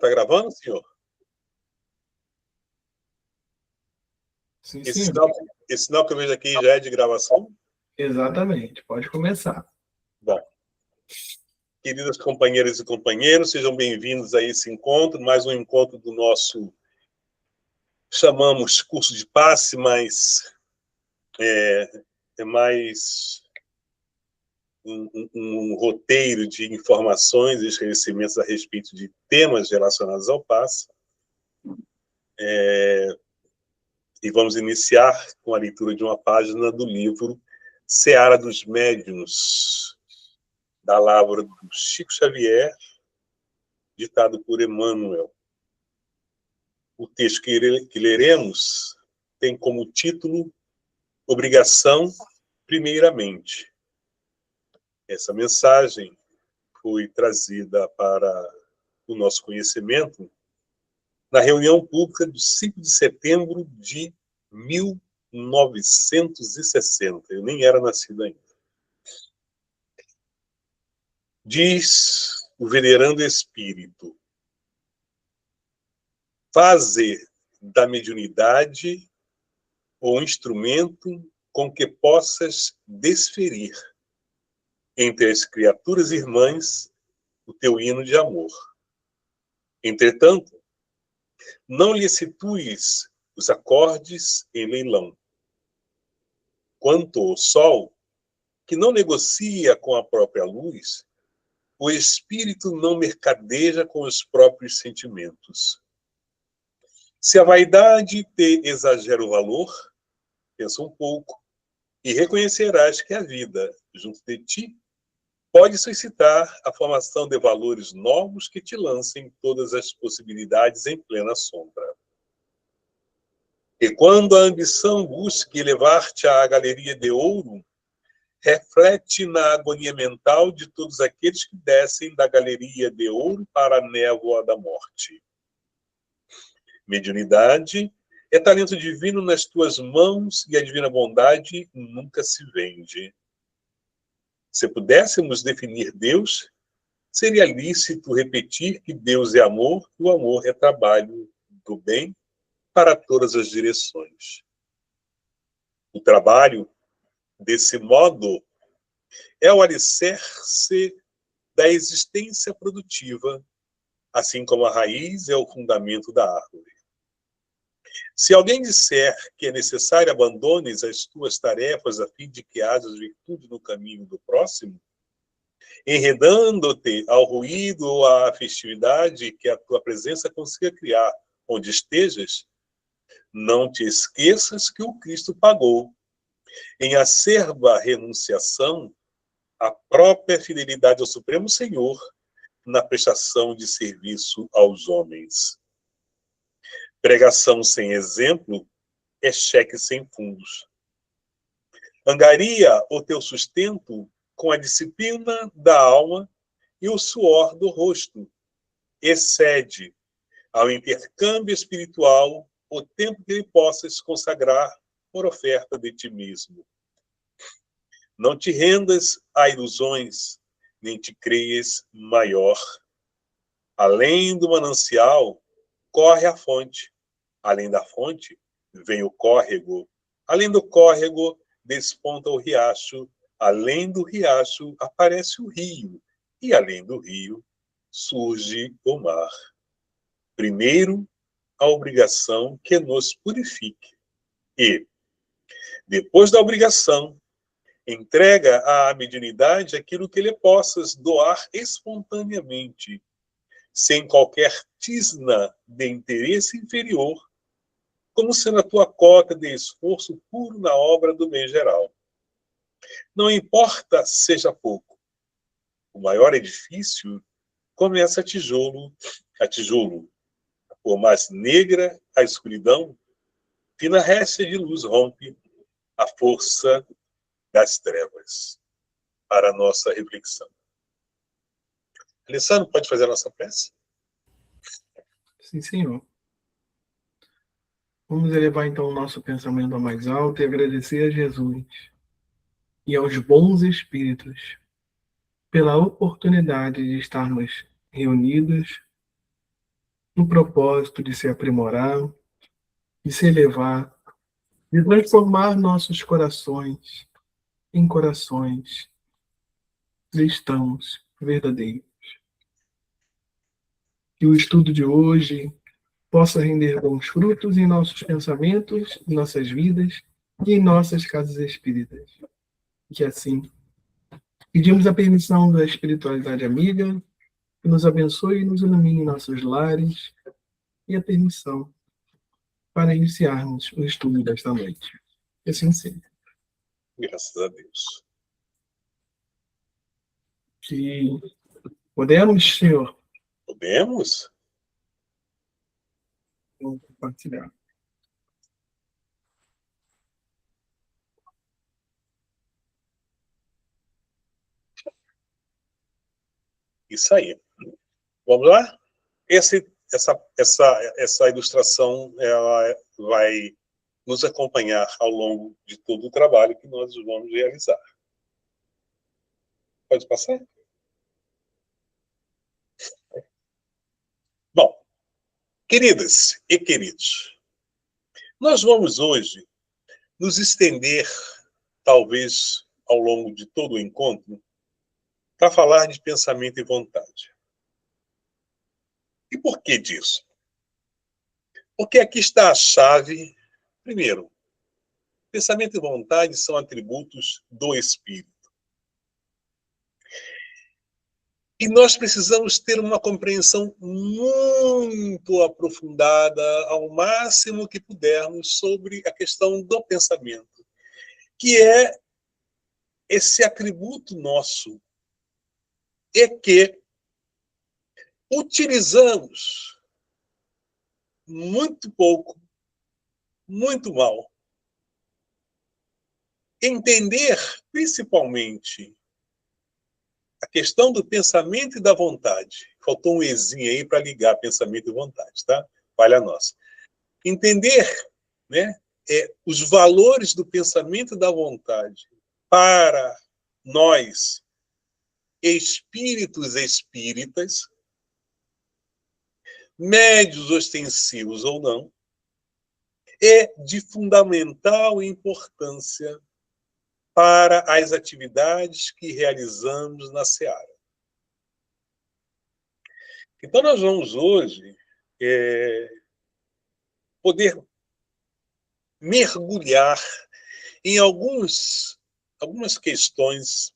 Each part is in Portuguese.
Tá gravando, senhor? Sim, Esse sim. sinal que eu vejo aqui já é de gravação? Exatamente. Pode começar. Bom. Queridas companheiras e companheiros, sejam bem-vindos a esse encontro, mais um encontro do nosso, chamamos curso de passe, mas é mais um roteiro de informações e esclarecimentos a respeito de temas relacionados ao passe. E vamos iniciar com a leitura de uma página do livro Seara dos Médiuns, da Lavra do Chico Xavier, ditado por Emmanuel. O texto que leremos tem como título Obrigação Primeiramente. Essa mensagem foi trazida para o nosso conhecimento na reunião pública do 5 de setembro de 1960. Eu nem era nascido ainda. Diz o venerando espírito: fazer da mediunidade o instrumento com que possas desferir entre as criaturas irmãs o teu hino de amor. Entretanto, não lhe situes os acordes em leilão. Quanto ao sol, que não negocia com a própria luz, o espírito não mercadeja com os próprios sentimentos. Se a vaidade te exagera o valor, pensa um pouco e reconhecerás que a vida, junto de ti, pode suscitar a formação de valores novos que te lancem todas as possibilidades em plena sombra. E quando a ambição busque levar-te à galeria de ouro, reflete na agonia mental de todos aqueles que descem da galeria de ouro para a névoa da morte. Mediunidade é talento divino nas tuas mãos e a divina bondade nunca se vende. Se pudéssemos definir Deus, seria lícito repetir que Deus é amor e o amor é trabalho do bem para todas as direções. O trabalho, desse modo, é o alicerce da existência produtiva, assim como a raiz é o fundamento da árvore. Se alguém disser que é necessário abandones as tuas tarefas a fim de que hajas virtude no caminho do próximo, enredando-te ao ruído ou à festividade que a tua presença consiga criar onde estejas, não te esqueças que o Cristo pagou, em acerba renunciação, a própria fidelidade ao Supremo Senhor na prestação de serviço aos homens. Pregação sem exemplo é cheque sem fundos. Angaria o teu sustento com a disciplina da alma e o suor do rosto. Excede ao intercâmbio espiritual o tempo que lhe possas consagrar por oferta de ti mesmo. Não te rendas a ilusões, nem te creias maior. Além do manancial, corre a fonte. Além da fonte, vem o córrego. Além do córrego, desponta o riacho. Além do riacho, aparece o rio. E além do rio, surge o mar. Primeiro, a obrigação que nos purifique. E, depois da obrigação, entrega à mediunidade aquilo que lhe possas doar espontaneamente, sem qualquer tisna de interesse inferior, como sendo a tua cota de esforço puro na obra do bem geral. Não importa seja pouco. O maior edifício começa a tijolo. Por mais negra a escuridão, fina réstia de luz rompe a força das trevas. Para a nossa reflexão. Alessandro, pode fazer a nossa prece? Sim, senhor. Vamos elevar então o nosso pensamento ao mais alto e agradecer a Jesus e aos bons espíritos pela oportunidade de estarmos reunidos no propósito de se aprimorar, de se elevar, de transformar nossos corações em corações cristãos verdadeiros. Que o estudo de hoje possa render bons frutos em nossos pensamentos, em nossas vidas e em nossas casas espíritas. Que assim, pedimos a permissão da espiritualidade amiga, que nos abençoe e nos ilumine em nossos lares, e a permissão para iniciarmos o estudo desta noite. Que assim seja. Graças a Deus. Que podemos, Senhor, Podemos? compartilhar. Isso aí. Vamos lá? Essa ilustração ela vai nos acompanhar ao longo de todo o trabalho que nós vamos realizar. Pode passar? Bom, queridas e queridos, nós vamos hoje nos estender, talvez ao longo de todo o encontro, para falar de pensamento e vontade. E por que disso? Porque aqui está a chave. Primeiro, pensamento e vontade são atributos do espírito. E nós precisamos ter uma compreensão muito aprofundada, ao máximo que pudermos, sobre a questão do pensamento, que é esse atributo nosso, e que utilizamos muito pouco, muito mal. Entender, principalmente, a questão do pensamento e da vontade. Faltou um ezinho aí para ligar pensamento e vontade, tá? Falha nossa. Entender, né, os valores do pensamento e da vontade para nós, espíritos espíritas, médios ostensivos ou não, é de fundamental importância para as atividades que realizamos na Seara. Então, nós vamos hoje poder mergulhar em algumas questões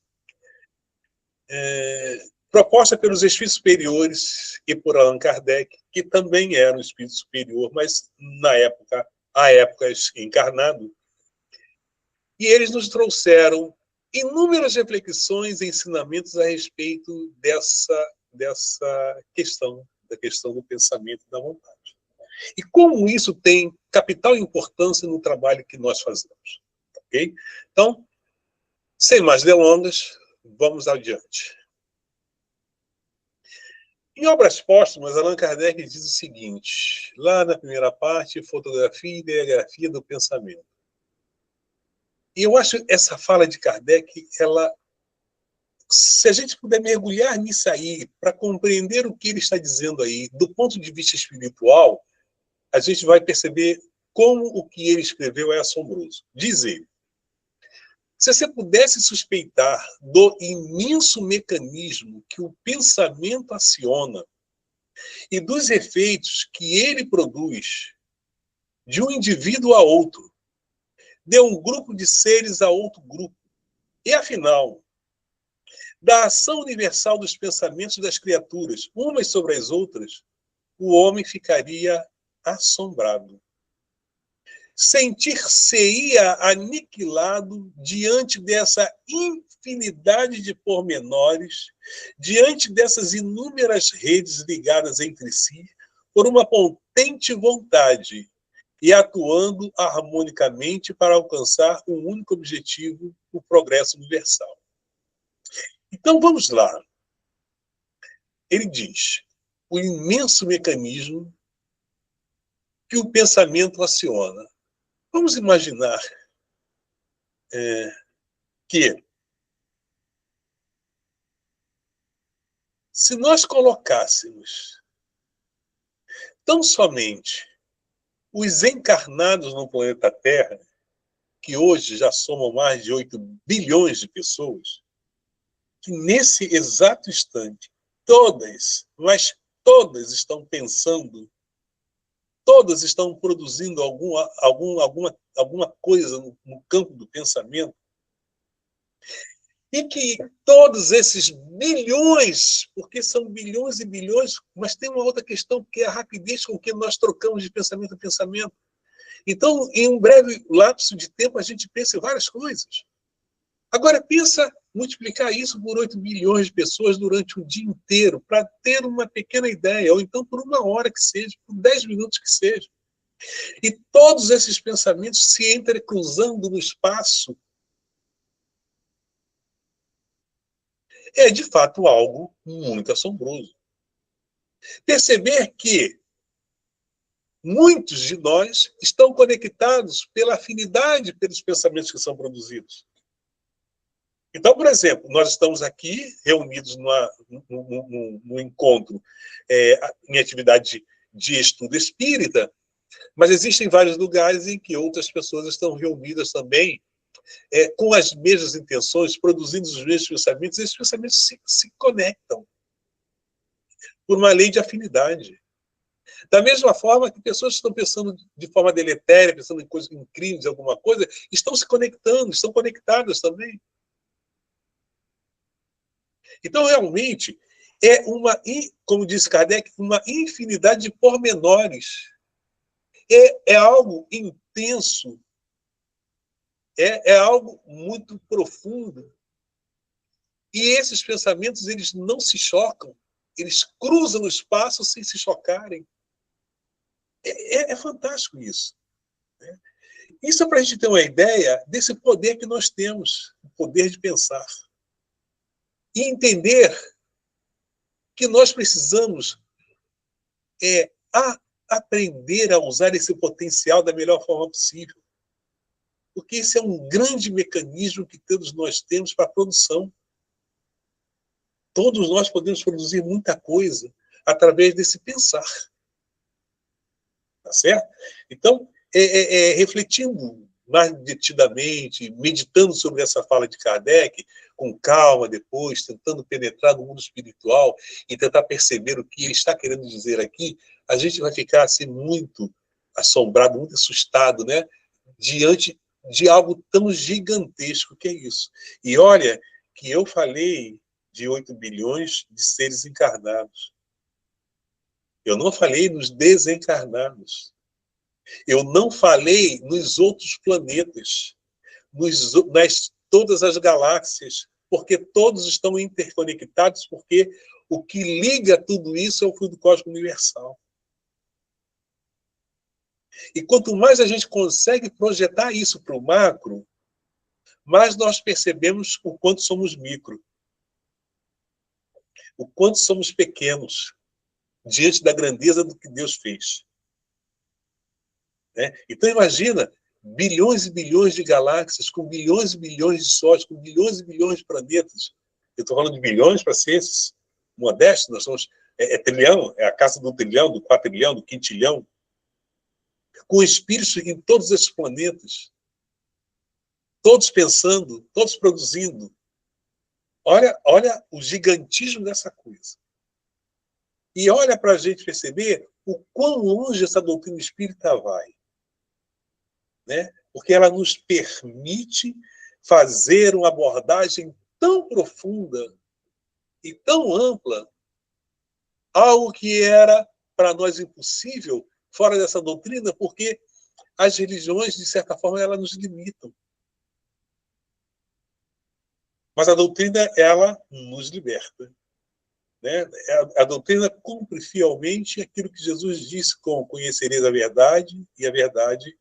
propostas pelos espíritos superiores e por Allan Kardec, que também era um espírito superior, mas há épocas encarnado. E eles nos trouxeram inúmeras reflexões e ensinamentos a respeito dessa questão, da questão do pensamento e da vontade. E como isso tem capital importância no trabalho que nós fazemos. Ok? Então, sem mais delongas, vamos adiante. Em Obras Póstumas, Allan Kardec diz o seguinte, lá na primeira parte, fotografia e ideografia do pensamento. E eu acho essa fala de Kardec, se a gente puder mergulhar nisso aí, para compreender o que ele está dizendo aí, do ponto de vista espiritual, a gente vai perceber como o que ele escreveu é assombroso. Diz ele, se você pudesse suspeitar do imenso mecanismo que o pensamento aciona e dos efeitos que ele produz de um indivíduo a outro, de um grupo de seres a outro grupo, e afinal, da ação universal dos pensamentos das criaturas, umas sobre as outras, o homem ficaria assombrado. Sentir-se-ia aniquilado diante dessa infinidade de pormenores, diante dessas inúmeras redes ligadas entre si, por uma potente vontade e atuando harmonicamente para alcançar um único objetivo, o progresso universal. Então vamos lá. Ele diz, o imenso mecanismo que o pensamento aciona. Vamos imaginar que, se nós colocássemos tão somente os encarnados no planeta Terra, que hoje já somam mais de 8 bilhões de pessoas, que nesse exato instante, todas, mas todas estão pensando, todas estão produzindo alguma coisa no campo do pensamento, e que todos esses bilhões, porque são bilhões e bilhões, mas tem uma outra questão, que é a rapidez com que nós trocamos de pensamento a pensamento. Então, em um breve lapso de tempo, a gente pensa em várias coisas. Agora, pensa multiplicar isso por 8 bilhões de pessoas durante o dia inteiro, para ter uma pequena ideia, ou então por 1 hora que seja, por 10 minutos que seja. E todos esses pensamentos se entrecruzando no espaço é, de fato, algo muito assombroso. Perceber que muitos de nós estão conectados pela afinidade pelos pensamentos que são produzidos. Então, por exemplo, nós estamos aqui reunidos num encontro em atividade de estudo espírita, mas existem vários lugares em que outras pessoas estão reunidas também com as mesmas intenções, produzindo os mesmos pensamentos, e esses pensamentos se conectam por uma lei de afinidade. Da mesma forma que pessoas que estão pensando de forma deletéria, pensando em coisas, em crimes, alguma coisa, estão se conectando, estão conectadas também. Então, realmente, como disse Kardec, uma infinidade de pormenores. É algo intenso, é algo muito profundo. E esses pensamentos, eles não se chocam, eles cruzam o espaço sem se chocarem. É fantástico isso. Né? Isso é para a gente ter uma ideia desse poder que nós temos, o poder de pensar. E entender que nós precisamos aprender a usar esse potencial da melhor forma possível. Porque esse é um grande mecanismo que todos nós temos para a produção. Todos nós podemos produzir muita coisa através desse pensar. Tá certo? Então, refletindo mais detidamente, meditando sobre essa fala de Kardec, com calma depois, tentando penetrar no mundo espiritual e tentar perceber o que ele está querendo dizer aqui, a gente vai ficar assim muito assombrado, muito assustado, né? Diante de algo tão gigantesco que é isso. E olha que eu falei de 8 bilhões de seres encarnados. Eu não falei nos desencarnados. Eu não falei nos outros planetas, todas as galáxias, porque todos estão interconectados, porque o que liga tudo isso é o fluido cósmico universal. E quanto mais a gente consegue projetar isso para o macro, mais nós percebemos o quanto somos micro, o quanto somos pequenos diante da grandeza do que Deus fez. Né? Então imagina bilhões e bilhões de galáxias, com bilhões e bilhões de sóis, com bilhões e bilhões de planetas. Eu estou falando de bilhões para ser modestos, nós somos trilhão, é a casa do trilhão, do quatrilhão, do quintilhão, com espíritos em todos esses planetas, todos pensando, todos produzindo. Olha o gigantismo dessa coisa. E olha para a gente perceber o quão longe essa doutrina espírita vai. Né? Porque ela nos permite fazer uma abordagem tão profunda e tão ampla, algo que era para nós impossível fora dessa doutrina, porque as religiões, de certa forma, elas nos limitam. Mas a doutrina, ela nos liberta. Né? A doutrina cumpre fielmente aquilo que Jesus disse, com conhecereis a verdade, e a verdade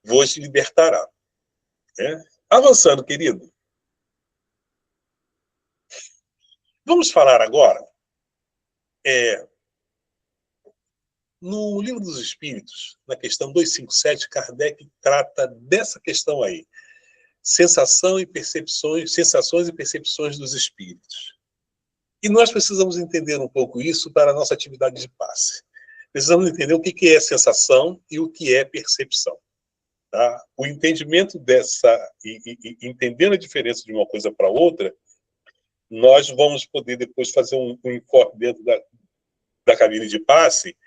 vos libertará. Né? Avançando, querido. Vamos falar agora no Livro dos Espíritos, na questão 257, Kardec trata dessa questão aí. Sensações e percepções dos espíritos. E nós precisamos entender um pouco isso para a nossa atividade de passe. precisamos entender o que é sensação e o que é percepção. Tá? O entendimento entendendo a diferença de uma coisa para outra, nós vamos poder depois fazer um enfoque dentro da cabine de passe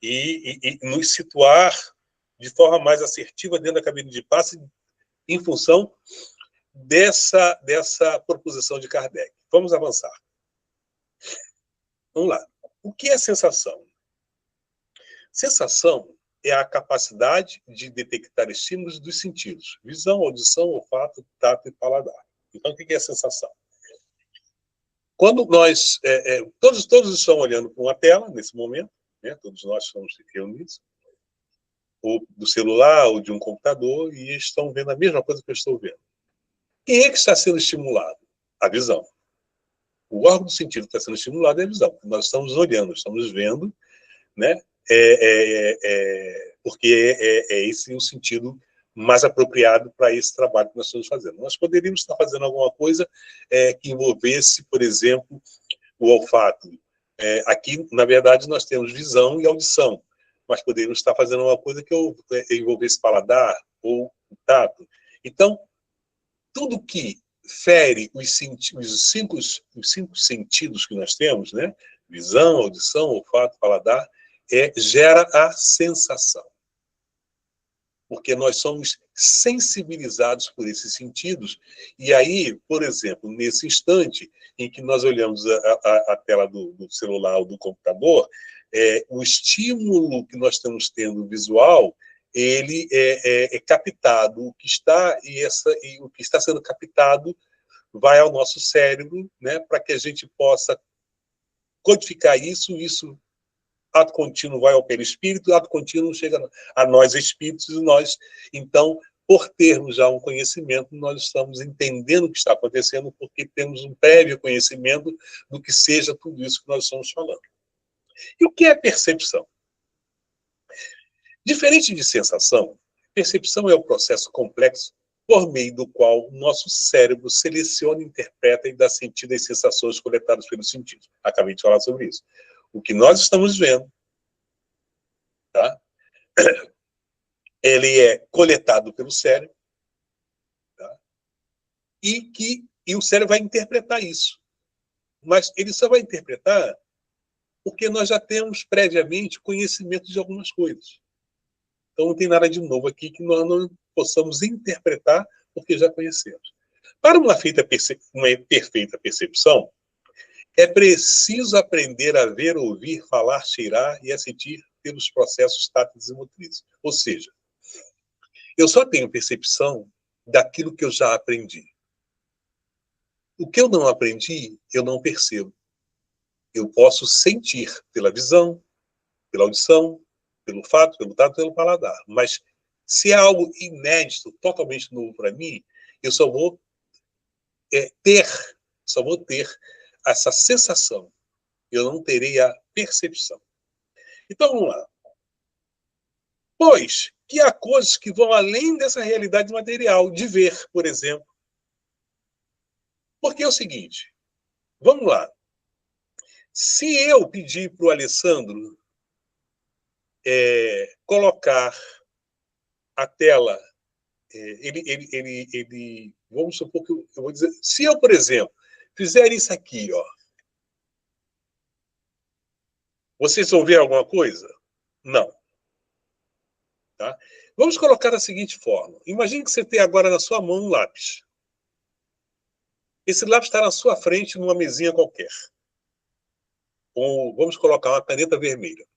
e nos situar de forma mais assertiva dentro da cabine de passe em função dessa proposição de Kardec. Vamos avançar. Vamos lá. O que é sensação? Sensação é a capacidade de detectar estímulos dos sentidos. Visão, audição, olfato, tato e paladar. Então, o que é sensação? Quando nós... todos estão olhando para uma tela, nesse momento, né? Todos nós estamos reunidos, ou do celular, ou de um computador, e estão vendo a mesma coisa que eu estou vendo. Quem é que está sendo estimulado? A visão. O órgão do sentido que está sendo estimulado é a visão. Nós estamos olhando, estamos vendo, né? Porque é esse o sentido mais apropriado para esse trabalho que nós estamos fazendo. Nós poderíamos estar fazendo alguma coisa que envolvesse, por exemplo, o olfato. Aqui, na verdade, nós temos visão e audição, mas poderíamos estar fazendo uma coisa que envolvesse paladar ou o tato. Então, tudo que fere os cinco sentidos que nós temos, né? Visão, audição, olfato, paladar, gera a sensação. Porque nós somos sensibilizados por esses sentidos. E aí, por exemplo, nesse instante em que nós olhamos a tela do celular ou do computador, o estímulo que nós estamos tendo visual, ele é captado. O que está sendo captado vai ao nosso cérebro, né, para que a gente possa codificar isso ato contínuo vai ao perispírito, ato contínuo chega a nós espíritos, e nós, então, por termos já um conhecimento, nós estamos entendendo o que está acontecendo, porque temos um prévio conhecimento do que seja tudo isso que nós estamos falando. E o que é percepção? Diferente de sensação, percepção é o processo complexo por meio do qual o nosso cérebro seleciona, interpreta e dá sentido às sensações coletadas pelos sentidos. Acabei de falar sobre isso. O que nós estamos vendo, tá? Ele é coletado pelo cérebro, tá? E o cérebro vai interpretar isso. Mas ele só vai interpretar porque nós já temos previamente conhecimento de algumas coisas. Então não tem nada de novo aqui que nós não possamos interpretar porque já conhecemos. Para uma perfeita percepção, é preciso aprender a ver, ouvir, falar, cheirar e a sentir pelos processos táteis e motrizes. Ou seja, eu só tenho percepção daquilo que eu já aprendi. O que eu não aprendi, eu não percebo. Eu posso sentir pela visão, pela audição, pelo olfato, pelo tato, pelo paladar. Mas se é algo inédito, totalmente novo para mim, eu só vou ter essa sensação. Eu não terei a percepção. Então, vamos lá. Pois que há coisas que vão além dessa realidade material, de ver, por exemplo. Porque é o seguinte, vamos lá. Se eu pedir para o Alessandro colocar a tela, vamos supor que eu vou dizer, se eu, por exemplo, fizer isso aqui, ó, vocês vão ver alguma coisa? Não. Tá? Vamos colocar da seguinte forma. Imagine que você tem agora na sua mão um lápis. Esse lápis está na sua frente numa mesinha qualquer. Ou vamos colocar uma caneta vermelha.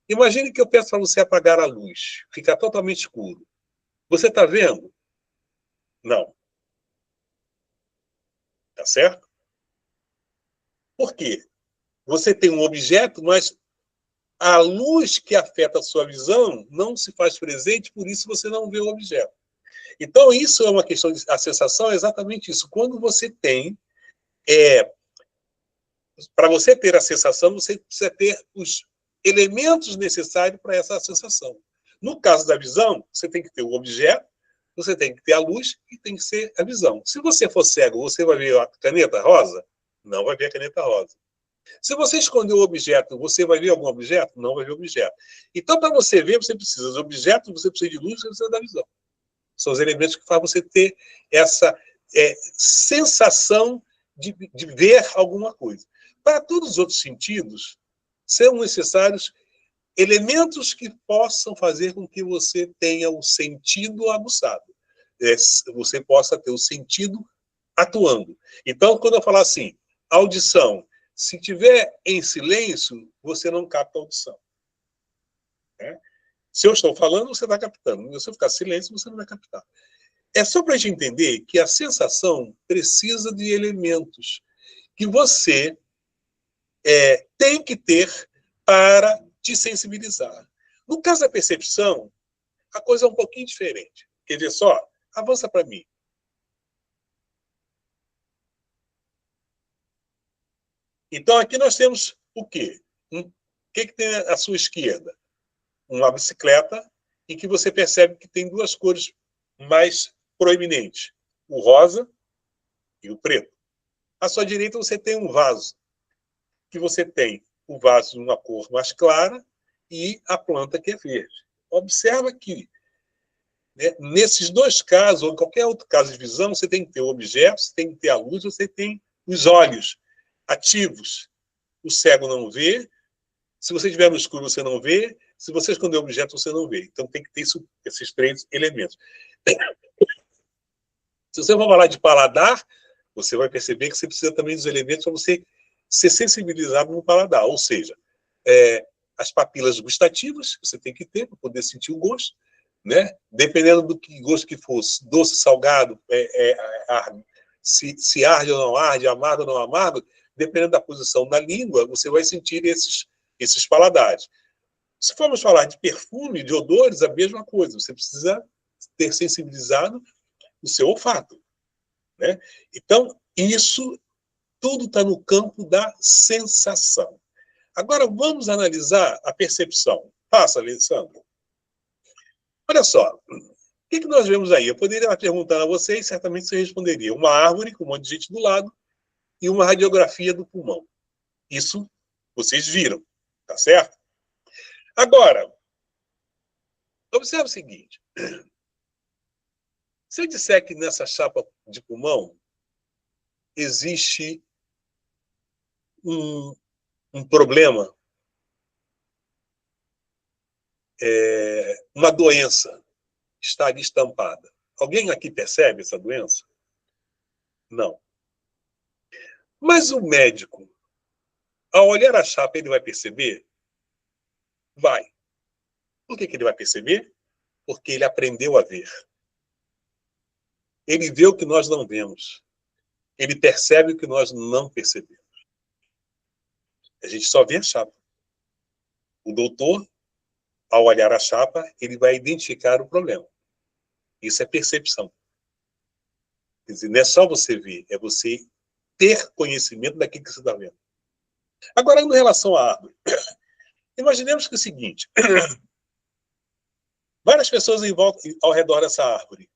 Imagine que eu peço para você apagar a luz, ficar totalmente escuro. Você está vendo? Não. Tá certo? Por quê? Você tem um objeto, mas a luz que afeta a sua visão não se faz presente, por isso você não vê o objeto. Então, isso é uma questão de... A sensação é exatamente isso. Quando você tem... para você ter a sensação, você precisa ter os elementos necessários para essa sensação. No caso da visão, você tem que ter o objeto, você tem que ter a luz e tem que ser a visão. Se você for cego, você vai ver a caneta rosa? Não vai ver a caneta rosa. Se você esconder o objeto, você vai ver algum objeto? Não vai ver objeto. Então, para você ver, você precisa de objeto, você precisa de luz, você precisa da visão. São os elementos que fazem você ter essa sensação de ver alguma coisa. Para todos os outros sentidos, são necessários elementos que possam fazer com que você tenha o sentido aguçado. Você possa ter o sentido atuando. Então, quando eu falar assim, audição, se tiver em silêncio, você não capta a audição. Né? Se eu estou falando, você está captando. Se eu ficar em silêncio, você não vai captar. É só para a gente entender que a sensação precisa de elementos que você tem que ter para te sensibilizar. No caso da percepção, a coisa é um pouquinho diferente. Quer ver só? Avança para mim. Então, aqui nós temos o quê? O que tem à sua esquerda? Uma bicicleta em que você percebe que tem duas cores mais proeminentes. O rosa e o preto. À sua direita você tem um vaso, que você tem o vaso de uma cor mais clara e a planta que é verde. Observa que, né, nesses dois casos, ou em qualquer outro caso de visão, você tem que ter o objeto, você tem que ter a luz, você tem os olhos ativos. O cego não vê. Se você estiver no escuro, você não vê. Se você esconder o objeto, você não vê. Então tem que ter esses três elementos. Se você for falar de paladar, você vai perceber que você precisa também dos elementos para você ser sensibilizado no paladar. Ou seja, as papilas gustativas, você tem que ter para poder sentir o gosto. Né? Dependendo do que gosto que fosse, doce, salgado, se arde ou não arde, amargo ou não amargo, dependendo da posição da língua, você vai sentir esses paladares. Se formos falar de perfume, de odores, a mesma coisa. Você precisa ter sensibilizado o seu olfato. Né? Então, isso tudo está no campo da sensação. Agora, vamos analisar a percepção. Passa, Alessandro. Olha só, o que nós vemos aí? Eu poderia perguntar a vocês, certamente você responderia. Uma árvore com um monte de gente do lado e uma radiografia do pulmão. Isso vocês viram, tá certo? Agora, observe o seguinte. Se eu disser que nessa chapa de pulmão existe um problema, uma doença está ali estampada. Alguém aqui percebe essa doença? Não. Mas o médico, ao olhar a chapa, ele vai perceber? Vai. Por que ele vai perceber? Porque ele aprendeu a ver. Ele vê o que nós não vemos. Ele percebe o que nós não percebemos. A gente só vê a chapa. O doutor, ao olhar a chapa, ele vai identificar o problema. Isso é percepção. Quer dizer, não é só você ver, é você ter conhecimento daquilo que você está vendo. Agora, em relação à árvore, imaginemos que é o seguinte, várias pessoas em volta, ao redor dessa árvore.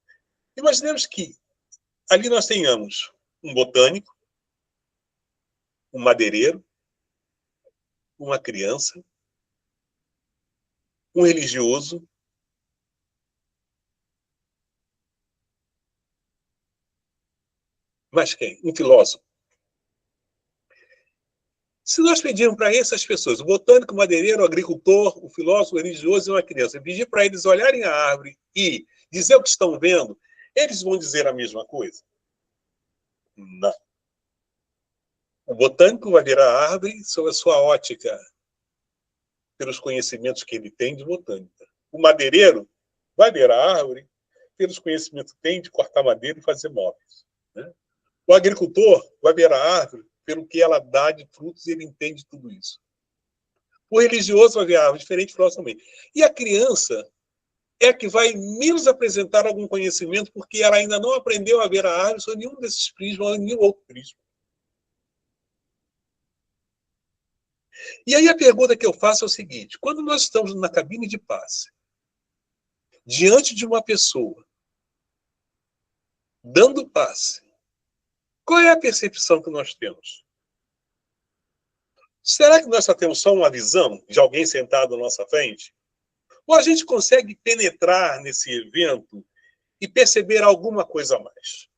Imaginemos que ali nós tenhamos um botânico, um madeireiro, uma criança, um religioso, mas quem? Um filósofo. Se nós pedirmos para essas pessoas, o botânico, o madeireiro, o agricultor, o filósofo, o religioso e uma criança, pedir para eles olharem a árvore e dizer o que estão vendo, eles vão dizer a mesma coisa? Não. O botânico vai ver a árvore sob a sua ótica, pelos conhecimentos que ele tem de botânica. O madeireiro vai ver a árvore pelos conhecimentos que tem de cortar madeira e fazer móveis. Né? O agricultor vai ver a árvore pelo que ela dá de frutos e ele entende tudo isso. O religioso vai ver a árvore, diferente do também. E a criança é a que vai menos apresentar algum conhecimento porque ela ainda não aprendeu a ver a árvore sob nenhum desses prismas ou nenhum outro prisma. E aí a pergunta que eu faço é o seguinte, quando nós estamos na cabine de passe, diante de uma pessoa, dando passe, qual é a percepção que nós temos? Será que nós só temos só uma visão de alguém sentado na nossa frente? Ou a gente consegue penetrar nesse evento e perceber alguma coisa a mais?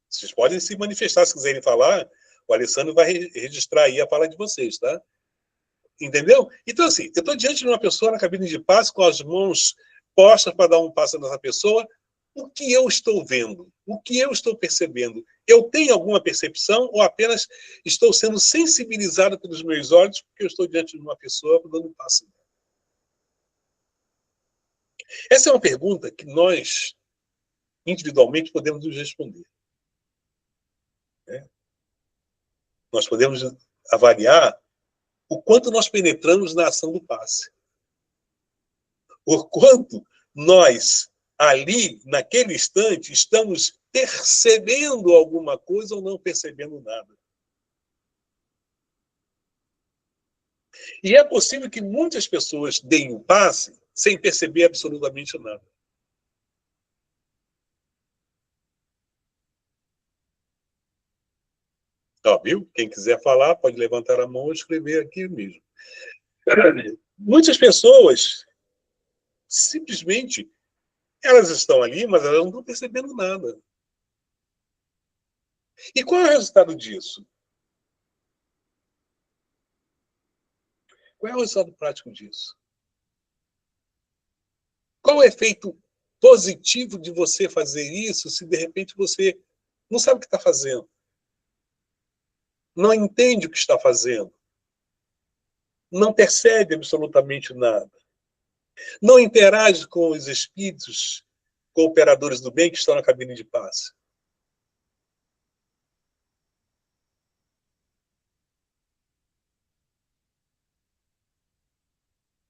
Vocês podem se manifestar se quiserem falar. O Alessandro vai registrar aí a fala de vocês, tá? Entendeu? Então, assim, eu estou diante de uma pessoa na cabine de passe com as mãos postas para dar um passo nessa pessoa. O que eu estou vendo? O que eu estou percebendo? Eu tenho alguma percepção ou apenas estou sendo sensibilizado pelos meus olhos porque eu estou diante de uma pessoa dando um passo? Essa é uma pergunta que nós, individualmente, podemos nos responder. Né? Nós podemos avaliar o quanto nós penetramos na ação do passe. O quanto nós, ali, naquele instante, estamos percebendo alguma coisa ou não percebendo nada. E é possível que muitas pessoas deem um passe sem perceber absolutamente nada. Ó, viu? Quem quiser falar, pode levantar a mão ou escrever aqui mesmo. Muitas pessoas, simplesmente, elas estão ali, mas elas não estão percebendo nada. E qual é o resultado disso? Qual é o resultado prático disso? Qual o efeito positivo de você fazer isso se, de repente, você não sabe o que está fazendo? Não entende o que está fazendo? Não percebe absolutamente nada? Não interage com os espíritos cooperadores do bem que estão na cabine de passe?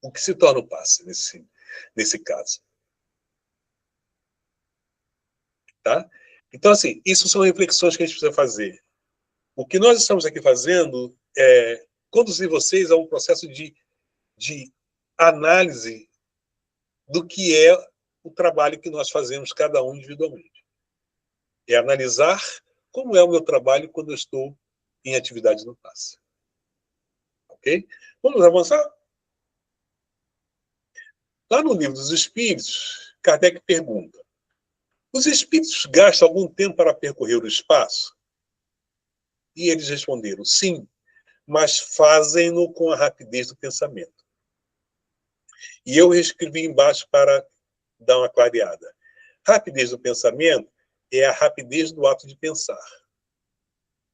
O que se torna o passe nesse caso? Tá? Então, assim, isso são reflexões que a gente precisa fazer. O que nós estamos aqui fazendo é conduzir vocês a um processo de análise do que é o trabalho que nós fazemos, cada um individualmente. É analisar como é o meu trabalho quando eu estou em atividade no passe. Ok? Vamos avançar? Lá no Livro dos Espíritos, Kardec pergunta: os espíritos gastam algum tempo para percorrer o espaço? E eles responderam: sim, mas fazem-no com a rapidez do pensamento. E eu escrevi embaixo para dar uma clareada. Rapidez do pensamento é a rapidez do ato de pensar.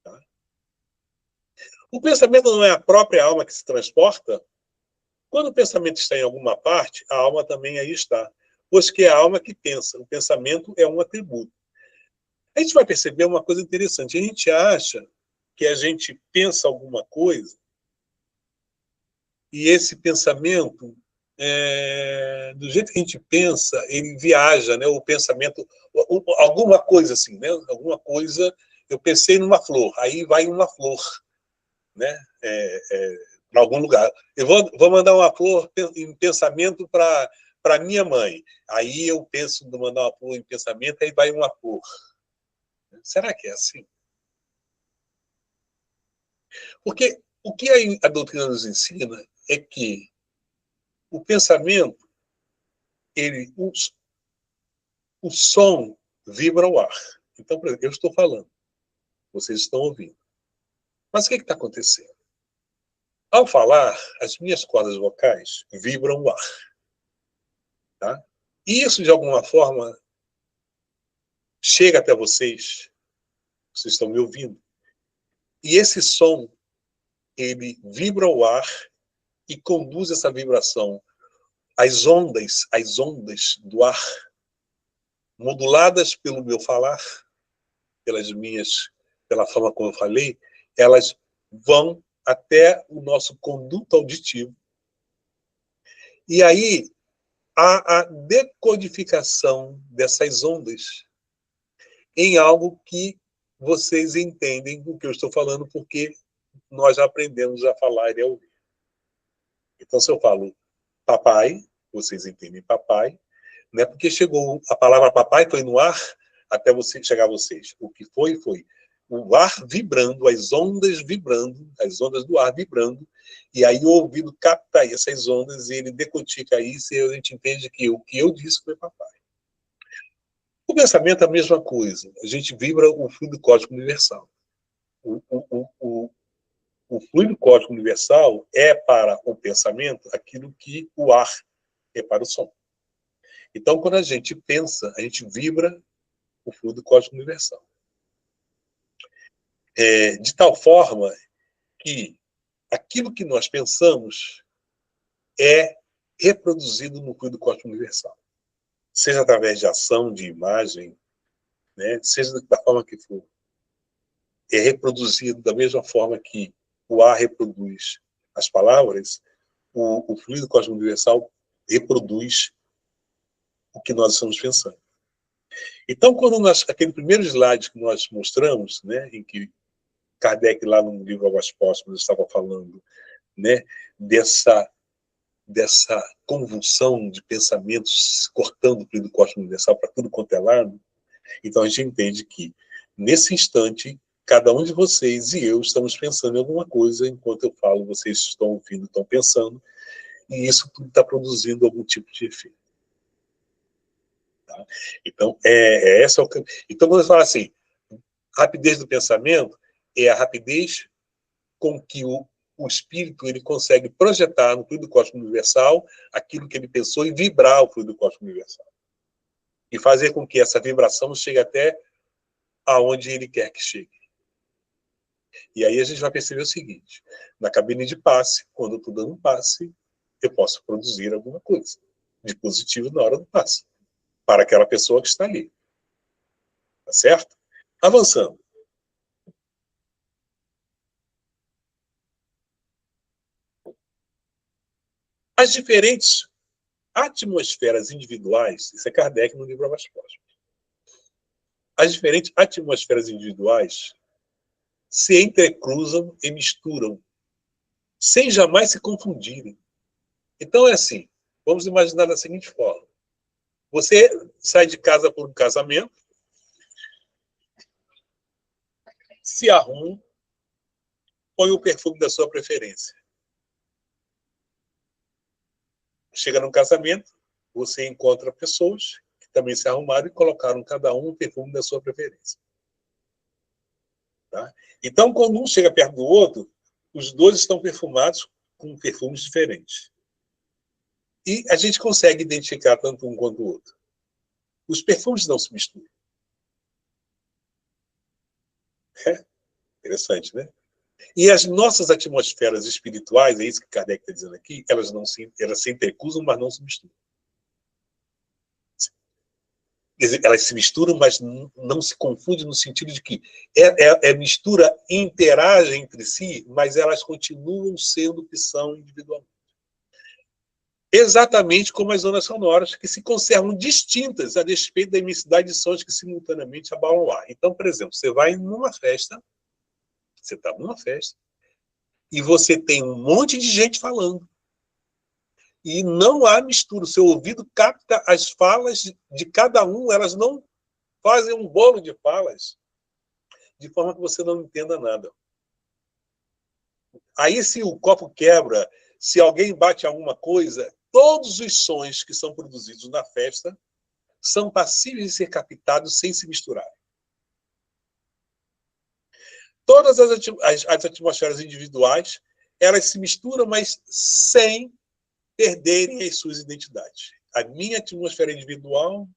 Tá? O pensamento não é a própria alma que se transporta? Quando o pensamento está em alguma parte, a alma também aí está. Pois que é a alma que pensa. O pensamento é um atributo. A gente vai perceber uma coisa interessante. A gente acha que a gente pensa alguma coisa e esse pensamento, do jeito que a gente pensa, ele viaja, né? O pensamento, alguma coisa assim, né? Alguma coisa, eu pensei numa flor, aí vai uma flor, né? Para algum lugar. Eu vou mandar uma flor em pensamento para minha mãe. Aí eu penso de mandar uma flor em pensamento, aí vai uma flor. Será que é assim? Porque o que a doutrina nos ensina é que o pensamento, o som vibra ao ar. Então, por exemplo, eu estou falando, vocês estão ouvindo. Mas o que está acontecendo? Ao falar, as minhas cordas vocais vibram o ar. Tá? E isso, de alguma forma, chega até vocês. Vocês estão me ouvindo. E esse som, ele vibra o ar e conduz essa vibração às ondas do ar, moduladas pelo meu falar, pela forma como eu falei, elas vão até o nosso conduto auditivo. E aí há a decodificação dessas ondas em algo que vocês entendem do que eu estou falando, porque nós já aprendemos a falar e a ouvir. Então, se eu falo papai, vocês entendem papai, né? Porque chegou a palavra papai, foi no ar até chegar a vocês. O que foi, foi. o ar vibrando, as ondas vibrando, as ondas do ar vibrando, e aí o ouvido capta essas ondas e ele decodifica isso e a gente entende que o que eu disse foi papai. O pensamento é a mesma coisa. A gente vibra o fluido cósmico universal. O fluido cósmico universal é para o pensamento aquilo que o ar é para o som. Então, quando a gente pensa, a gente vibra o fluido cósmico universal. De tal forma que aquilo que nós pensamos é reproduzido no fluido cósmico universal. Seja através de ação, de imagem, né? Seja da forma que for. É reproduzido da mesma forma que o ar reproduz as palavras, o fluido cósmico universal reproduz o que nós estamos pensando. Então, aquele primeiro slide que nós mostramos, né, em que Kardec, lá no livro Águas Póstumas, estava falando, né, dessa convulsão de pensamentos cortando o fluido cósmico universal para tudo quanto é lado, então a gente entende que, nesse instante, cada um de vocês e eu estamos pensando em alguma coisa, enquanto eu falo, vocês estão ouvindo, estão pensando, e isso tudo está produzindo algum tipo de efeito. Tá? Então, essa é o caminho. Então, quando eu falo assim, rapidez do pensamento é a rapidez com que o espírito ele consegue projetar no fluido cósmico universal aquilo que ele pensou e vibrar o fluido cósmico universal. E fazer com que essa vibração chegue até aonde ele quer que chegue. E aí a gente vai perceber o seguinte, na cabine de passe, quando eu estou dando um passe, eu posso produzir alguma coisa de positivo na hora do passe, para aquela pessoa que está ali. Tá certo? Avançando. As diferentes atmosferas individuais, isso é Kardec no livro Águas Póstumas. As diferentes atmosferas individuais se entrecruzam e misturam, sem jamais se confundirem. Então é assim, vamos imaginar da seguinte forma. Você sai de casa por um casamento, se arruma, põe o perfume da sua preferência. Chega num casamento, você encontra pessoas que também se arrumaram e colocaram cada um o perfume da sua preferência. Tá? Então, quando um chega perto do outro, os dois estão perfumados com perfumes diferentes. E a gente consegue identificar tanto um quanto o outro. Os perfumes não se misturam. É interessante, né? E as nossas atmosferas espirituais, é isso que Kardec está dizendo aqui, elas se intercruzam, mas não se misturam. Elas se misturam, mas não se confundem no sentido de que mistura interage entre si, mas elas continuam sendo o que são individualmente. Exatamente como as ondas sonoras, que se conservam distintas a despeito da imensidade de sons que simultaneamente abalam o ar. Então, por exemplo, você vai numa festa, você está numa festa, e você tem um monte de gente falando. E não há mistura. O seu ouvido capta as falas de cada um, elas não fazem um bolo de falas, de forma que você não entenda nada. Aí, se o copo quebra, se alguém bate alguma coisa, todos os sons que são produzidos na festa são passíveis de ser captados sem se misturar. Todas as atmosferas individuais, elas se misturam, mas sem perderem as suas identidades. A minha atmosfera individual,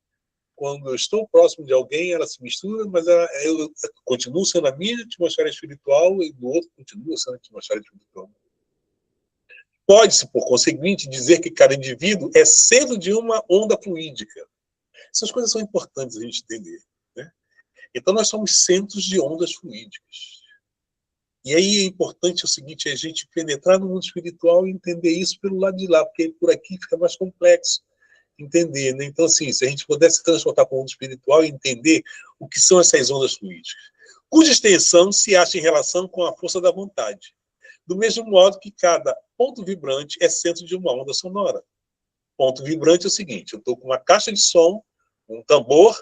quando eu estou próximo de alguém, ela se mistura, mas eu continuo sendo a minha atmosfera espiritual e do outro continua sendo a atmosfera espiritual. Pode-se, por conseguinte, dizer que cada indivíduo é centro de uma onda fluídica. Essas coisas são importantes a gente entender. Né? Então, nós somos centros de ondas fluídicas. E aí é importante o seguinte, a gente penetrar no mundo espiritual e entender isso pelo lado de lá, porque por aqui fica mais complexo entender. Né? Então, assim, se a gente pudesse transportar para o mundo espiritual e entender o que são essas ondas fluídicas, cuja extensão se acha em relação com a força da vontade. Do mesmo modo que cada ponto vibrante é centro de uma onda sonora. Ponto vibrante é o seguinte, eu estou com uma caixa de som, um tambor,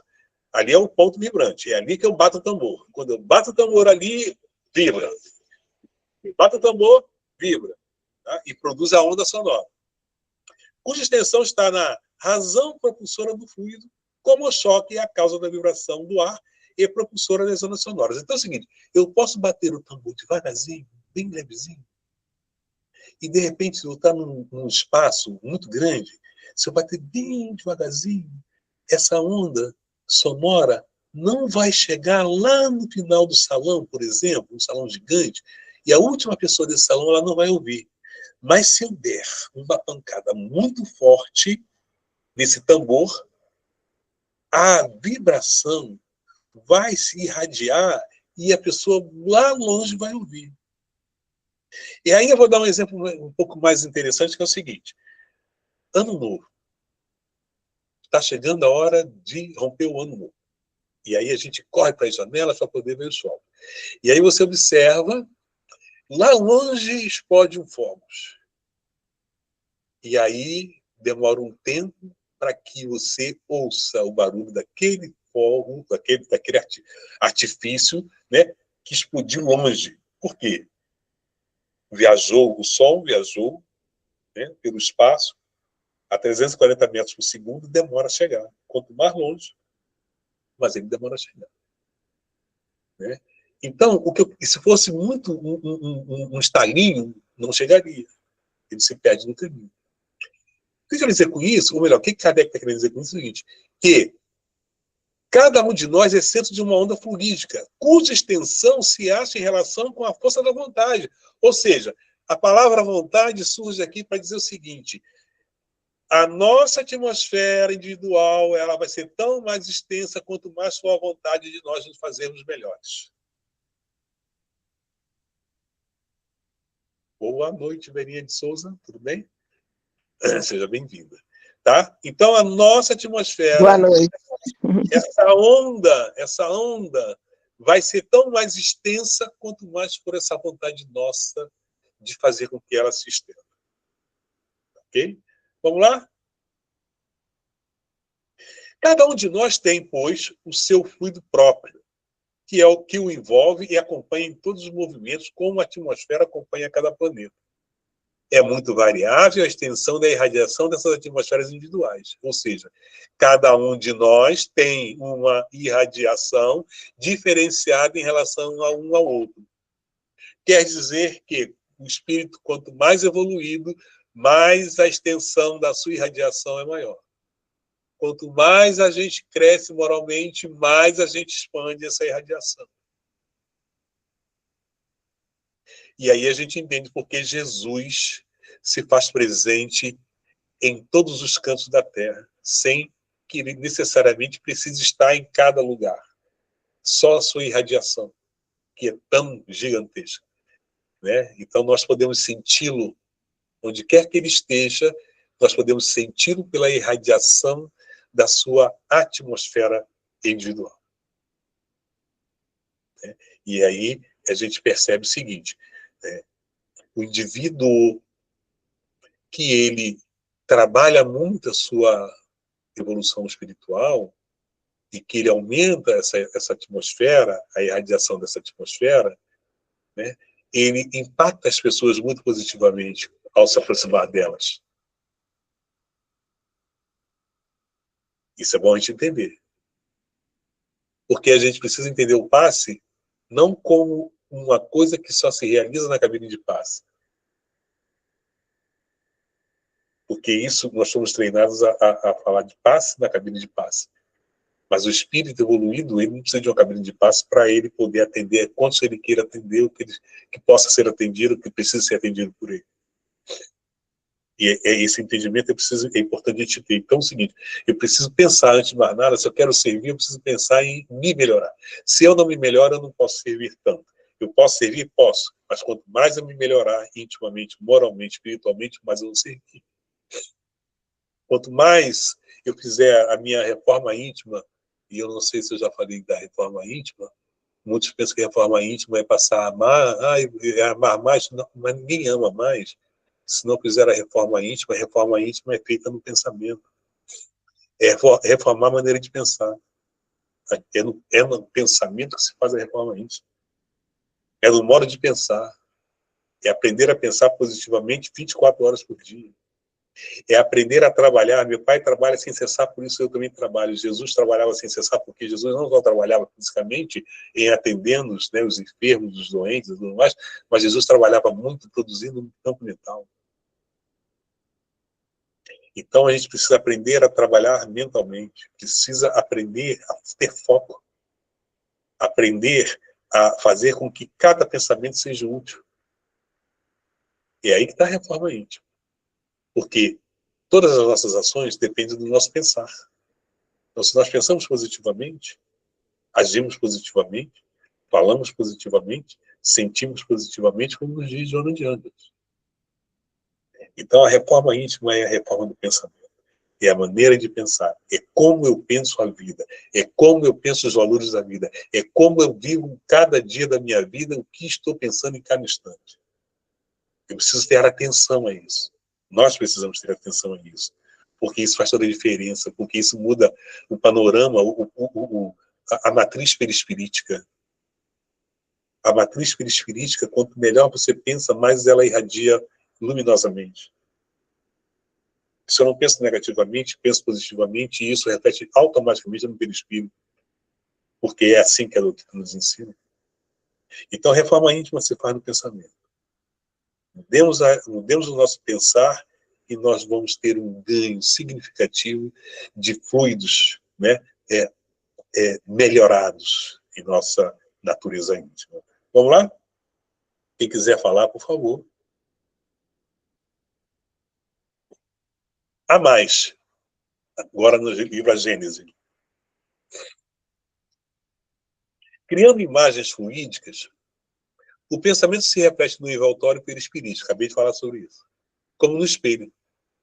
Ali é o ponto vibrante. É ali que eu bato o tambor. Quando eu bato o tambor ali, vibra. Eu bato o tambor, vibra. Tá? E produz a onda sonora. Cuja extensão está na razão propulsora do fluido, como o choque é a causa da vibração do ar e propulsora das ondas sonoras. Então é o seguinte, eu posso bater o tambor devagarzinho, bem levezinho, e de repente eu estou num espaço muito grande, se eu bater bem devagarzinho, essa onda sonora não vai chegar lá no final do salão, por exemplo, um salão gigante, e a última pessoa desse salão ela não vai ouvir. Mas se eu der uma pancada muito forte nesse tambor, a vibração vai se irradiar e a pessoa lá longe vai ouvir. E aí eu vou dar um exemplo um pouco mais interessante, que é o seguinte. Ano novo. Está chegando a hora de romper o ano novo. E aí a gente corre para as janelas para poder ver o sol. E aí você observa, lá longe explode um fogos. E aí demora um tempo para que você ouça o barulho daquele fogo, daquele artifício, né, que explodiu longe. Por quê? O Sol viajou, né, pelo espaço a 340 metros por segundo, demora a chegar. Quanto mais longe, mas ele demora a chegar. Né? Então, se fosse muito um estalinho, não chegaria. Ele se perde no caminho. O que eu quero dizer com isso? Ou melhor, o que Kardec está querendo dizer com isso? É o seguinte, que cada um de nós é centro de uma onda fluídica, cuja extensão se acha em relação com a força da vontade. Ou seja, a palavra vontade surge aqui para dizer o seguinte, a nossa atmosfera individual ela vai ser tão mais extensa quanto mais for a vontade de nós nos fazermos melhores. Boa noite, Verinha de Souza, tudo bem? Seja bem-vinda. Tá? Então, a nossa atmosfera... Boa noite. Essa onda vai ser tão mais extensa quanto mais for essa vontade nossa de fazer com que ela se estenda. Ok? Vamos lá? Cada um de nós tem, pois, o seu fluido próprio, que é o que o envolve e acompanha em todos os movimentos, como a atmosfera acompanha cada planeta. É muito variável a extensão da irradiação dessas atmosferas individuais. Ou seja, cada um de nós tem uma irradiação diferenciada em relação a um ao outro. Quer dizer que o espírito, quanto mais evoluído, mais a extensão da sua irradiação é maior. Quanto mais a gente cresce moralmente, mais a gente expande essa irradiação. E aí a gente entende porque Jesus se faz presente em todos os cantos da Terra, sem que ele necessariamente precise estar em cada lugar. Só a sua irradiação, que é tão gigantesca. Né? Então nós podemos senti-lo onde quer que ele esteja, nós podemos senti-lo pela irradiação da sua atmosfera individual. Né? E aí a gente percebe o seguinte, né? O indivíduo que ele trabalha muito a sua evolução espiritual e que ele aumenta essa atmosfera, a irradiação dessa atmosfera, né, ele impacta as pessoas muito positivamente ao se aproximar delas. Isso é bom a gente entender. Porque a gente precisa entender o passe não como uma coisa que só se realiza na cabine de passe. Porque isso nós somos treinados a falar de passe na cabine de passe. Mas o espírito evoluído, ele não precisa de uma cabine de passe para ele poder atender quantos ele queira atender, o que possa ser atendido, o que precisa ser atendido por ele. E esse entendimento é importante a gente ter. Então é o seguinte, eu preciso pensar antes de mais nada, se eu quero servir, eu preciso pensar em me melhorar. Se eu não me melhoro, eu não posso servir tanto. Eu posso servir? Posso. Mas quanto mais eu me melhorar intimamente, moralmente, espiritualmente, mais eu vou servir. Quanto mais eu fizer a minha reforma íntima, e eu não sei se eu já falei da reforma íntima, muitos pensam que a reforma íntima é passar a amar, é amar mais, não, mas ninguém ama mais. Se não fizer a reforma íntima é feita no pensamento. É reformar a maneira de pensar. É no pensamento que se faz a reforma íntima. É no modo de pensar. É aprender a pensar positivamente 24 horas por dia. É aprender a trabalhar. Meu pai trabalha sem cessar, por isso eu também trabalho. Jesus trabalhava sem cessar, porque Jesus não só trabalhava fisicamente em atendendo né, os enfermos, os doentes e tudo mais, mas Jesus trabalhava muito produzindo no campo mental. Então a gente precisa aprender a trabalhar mentalmente, precisa aprender a ter foco, aprender a fazer com que cada pensamento seja útil. E é aí que está a reforma íntima. Porque todas as nossas ações dependem do nosso pensar. Então, se nós pensamos positivamente, agimos positivamente, falamos positivamente, sentimos positivamente, como nos diz Joana de Ângeles. Então, a reforma íntima é a reforma do pensamento. É a maneira de pensar. É como eu penso a vida. É como eu penso os valores da vida. É como eu vivo cada dia da minha vida, o que estou pensando em cada instante. Eu preciso ter atenção a isso. Nós precisamos ter atenção a isso. Porque isso faz toda a diferença. Porque isso muda o panorama, a matriz perispirítica. A matriz perispirítica, quanto melhor você pensa, mais ela irradia luminosamente. Se eu não penso negativamente, penso positivamente, e isso reflete automaticamente no perispírito, porque é assim que a doutrina nos ensina. Então, a reforma íntima se faz no pensamento. Mudemos o nosso pensar e nós vamos ter um ganho significativo de fluidos, né, melhorados em nossa natureza íntima. Vamos lá? Quem quiser falar, por favor. A mais, agora no livro A Gênese. Criando imagens fluídicas, o pensamento se reflete no nível autório e perispirítico. Acabei de falar sobre isso. Como no espelho.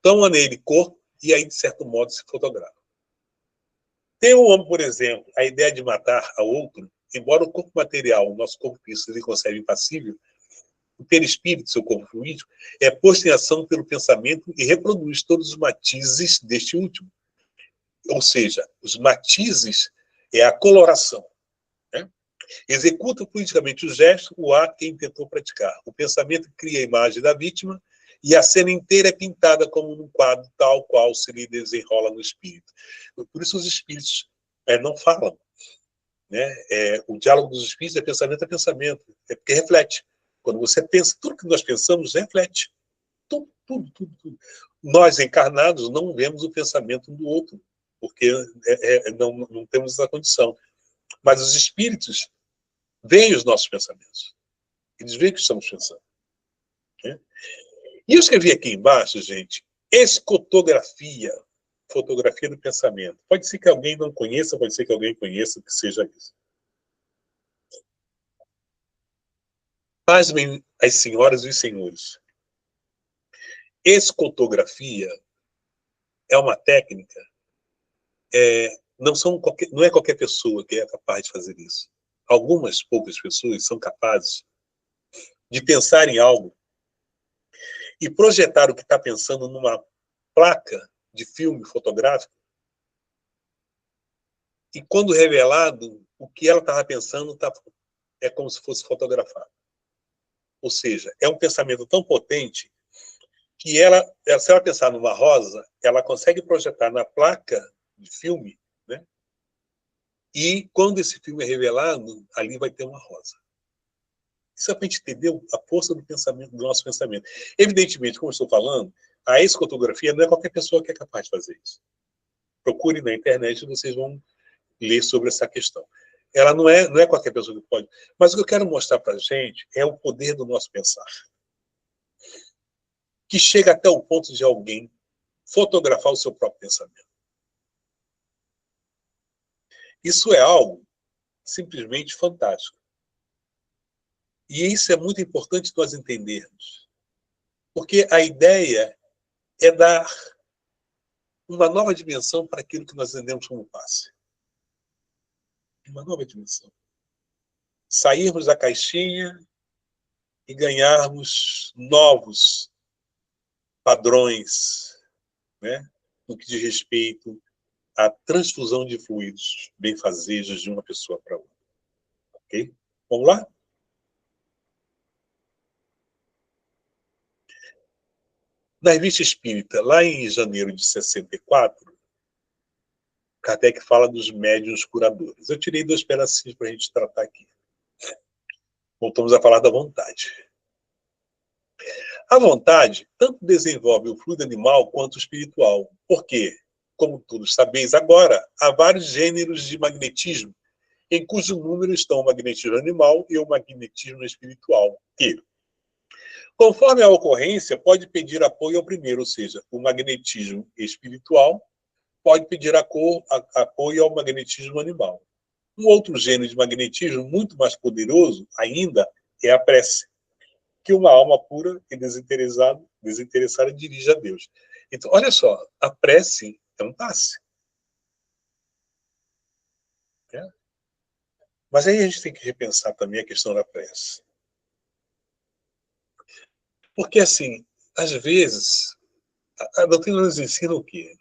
Toma nele cor e aí, de certo modo, se fotografa. Tem um homem, por exemplo, a ideia de matar a outro, embora o corpo material, o nosso corpo físico, ele conserve impassível, o perispírito, seu corpo fluídico, é posto em ação pelo pensamento e reproduz todos os matizes deste último. Ou seja, os matizes é a coloração. Né? Executa politicamente o gesto, o ato que intentou praticar. O pensamento cria a imagem da vítima e a cena inteira é pintada como num quadro tal qual se lhe desenrola no espírito. Por isso os espíritos não falam. Né? O diálogo dos espíritos é pensamento a pensamento. É porque reflete. Quando você pensa, tudo que nós pensamos reflete. Tudo, tudo, tudo, tudo. Nós, encarnados, não vemos o pensamento do outro, porque não temos essa condição. Mas os espíritos veem os nossos pensamentos. Eles veem o que estamos pensando. Né? E eu escrevi aqui embaixo, gente, escotografia, fotografia do pensamento. Pode ser que alguém não conheça, pode ser que alguém conheça, que seja isso. Pasmem as senhoras e os senhores. Escotografia é uma técnica, não é qualquer pessoa que é capaz de fazer isso. Algumas poucas pessoas são capazes de pensar em algo e projetar o que está pensando numa placa de filme fotográfico e, quando revelado, o que ela estava pensando é como se fosse fotografado. Ou seja, é um pensamento tão potente que se ela pensar numa rosa, ela consegue projetar na placa de filme, né? E quando esse filme é revelado, ali vai ter uma rosa. Isso é para a gente entender a força do pensamento, do nosso pensamento. Evidentemente, como eu estou falando, a escotografia não é qualquer pessoa que é capaz de fazer isso. Procure na internet e vocês vão ler sobre essa questão. Ela não é qualquer pessoa que pode. Mas o que eu quero mostrar para a gente é o poder do nosso pensar. Que chega até o ponto de alguém fotografar o seu próprio pensamento. Isso é algo simplesmente fantástico. E isso é muito importante nós entendermos. Porque a ideia é dar uma nova dimensão para aquilo que nós entendemos como passe. Uma nova dimensão. Sairmos da caixinha e ganharmos novos padrões, né, no que diz respeito a transfusão de fluidos benfazejos de uma pessoa para outra. Ok? Vamos lá? Na Revista Espírita, lá em janeiro de 64, Kardec fala dos médiuns curadores. Eu tirei 2 pedacinhos para a gente tratar aqui. Voltamos a falar da vontade. A vontade tanto desenvolve o fluido animal quanto o espiritual. Por quê? Como todos sabeis agora, há vários gêneros de magnetismo, em cujo número estão o magnetismo animal e o magnetismo espiritual, que, conforme a ocorrência, pode pedir apoio ao primeiro, ou seja, o magnetismo espiritual pode pedir apoio ao magnetismo animal. Um outro gênero de magnetismo, muito mais poderoso ainda, é a prece, que uma alma pura e desinteressada dirige a Deus. Então, olha só, a prece é um passe. Né? Mas aí a gente tem que repensar também a questão da prece. Porque, assim, às vezes, a doutrina nos ensina o quê?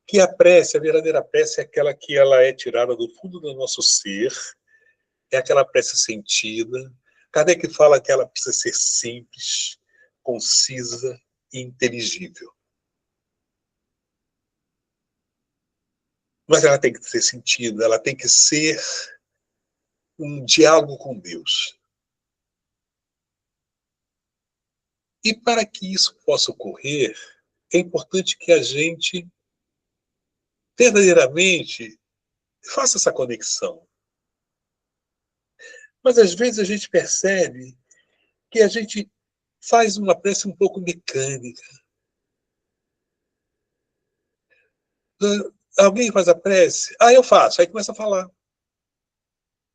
Que a prece, a verdadeira prece, é aquela que ela é tirada do fundo do nosso ser, é aquela prece sentida. Kardec fala que ela precisa ser simples, concisa e inteligível. Mas ela tem que ser sentida, ela tem que ser um diálogo com Deus. E para que isso possa ocorrer, é importante que a gente verdadeiramente faça essa conexão. Mas às vezes a gente percebe que a gente faz uma prece um pouco mecânica. Alguém faz a prece? Eu faço. Aí começa a falar.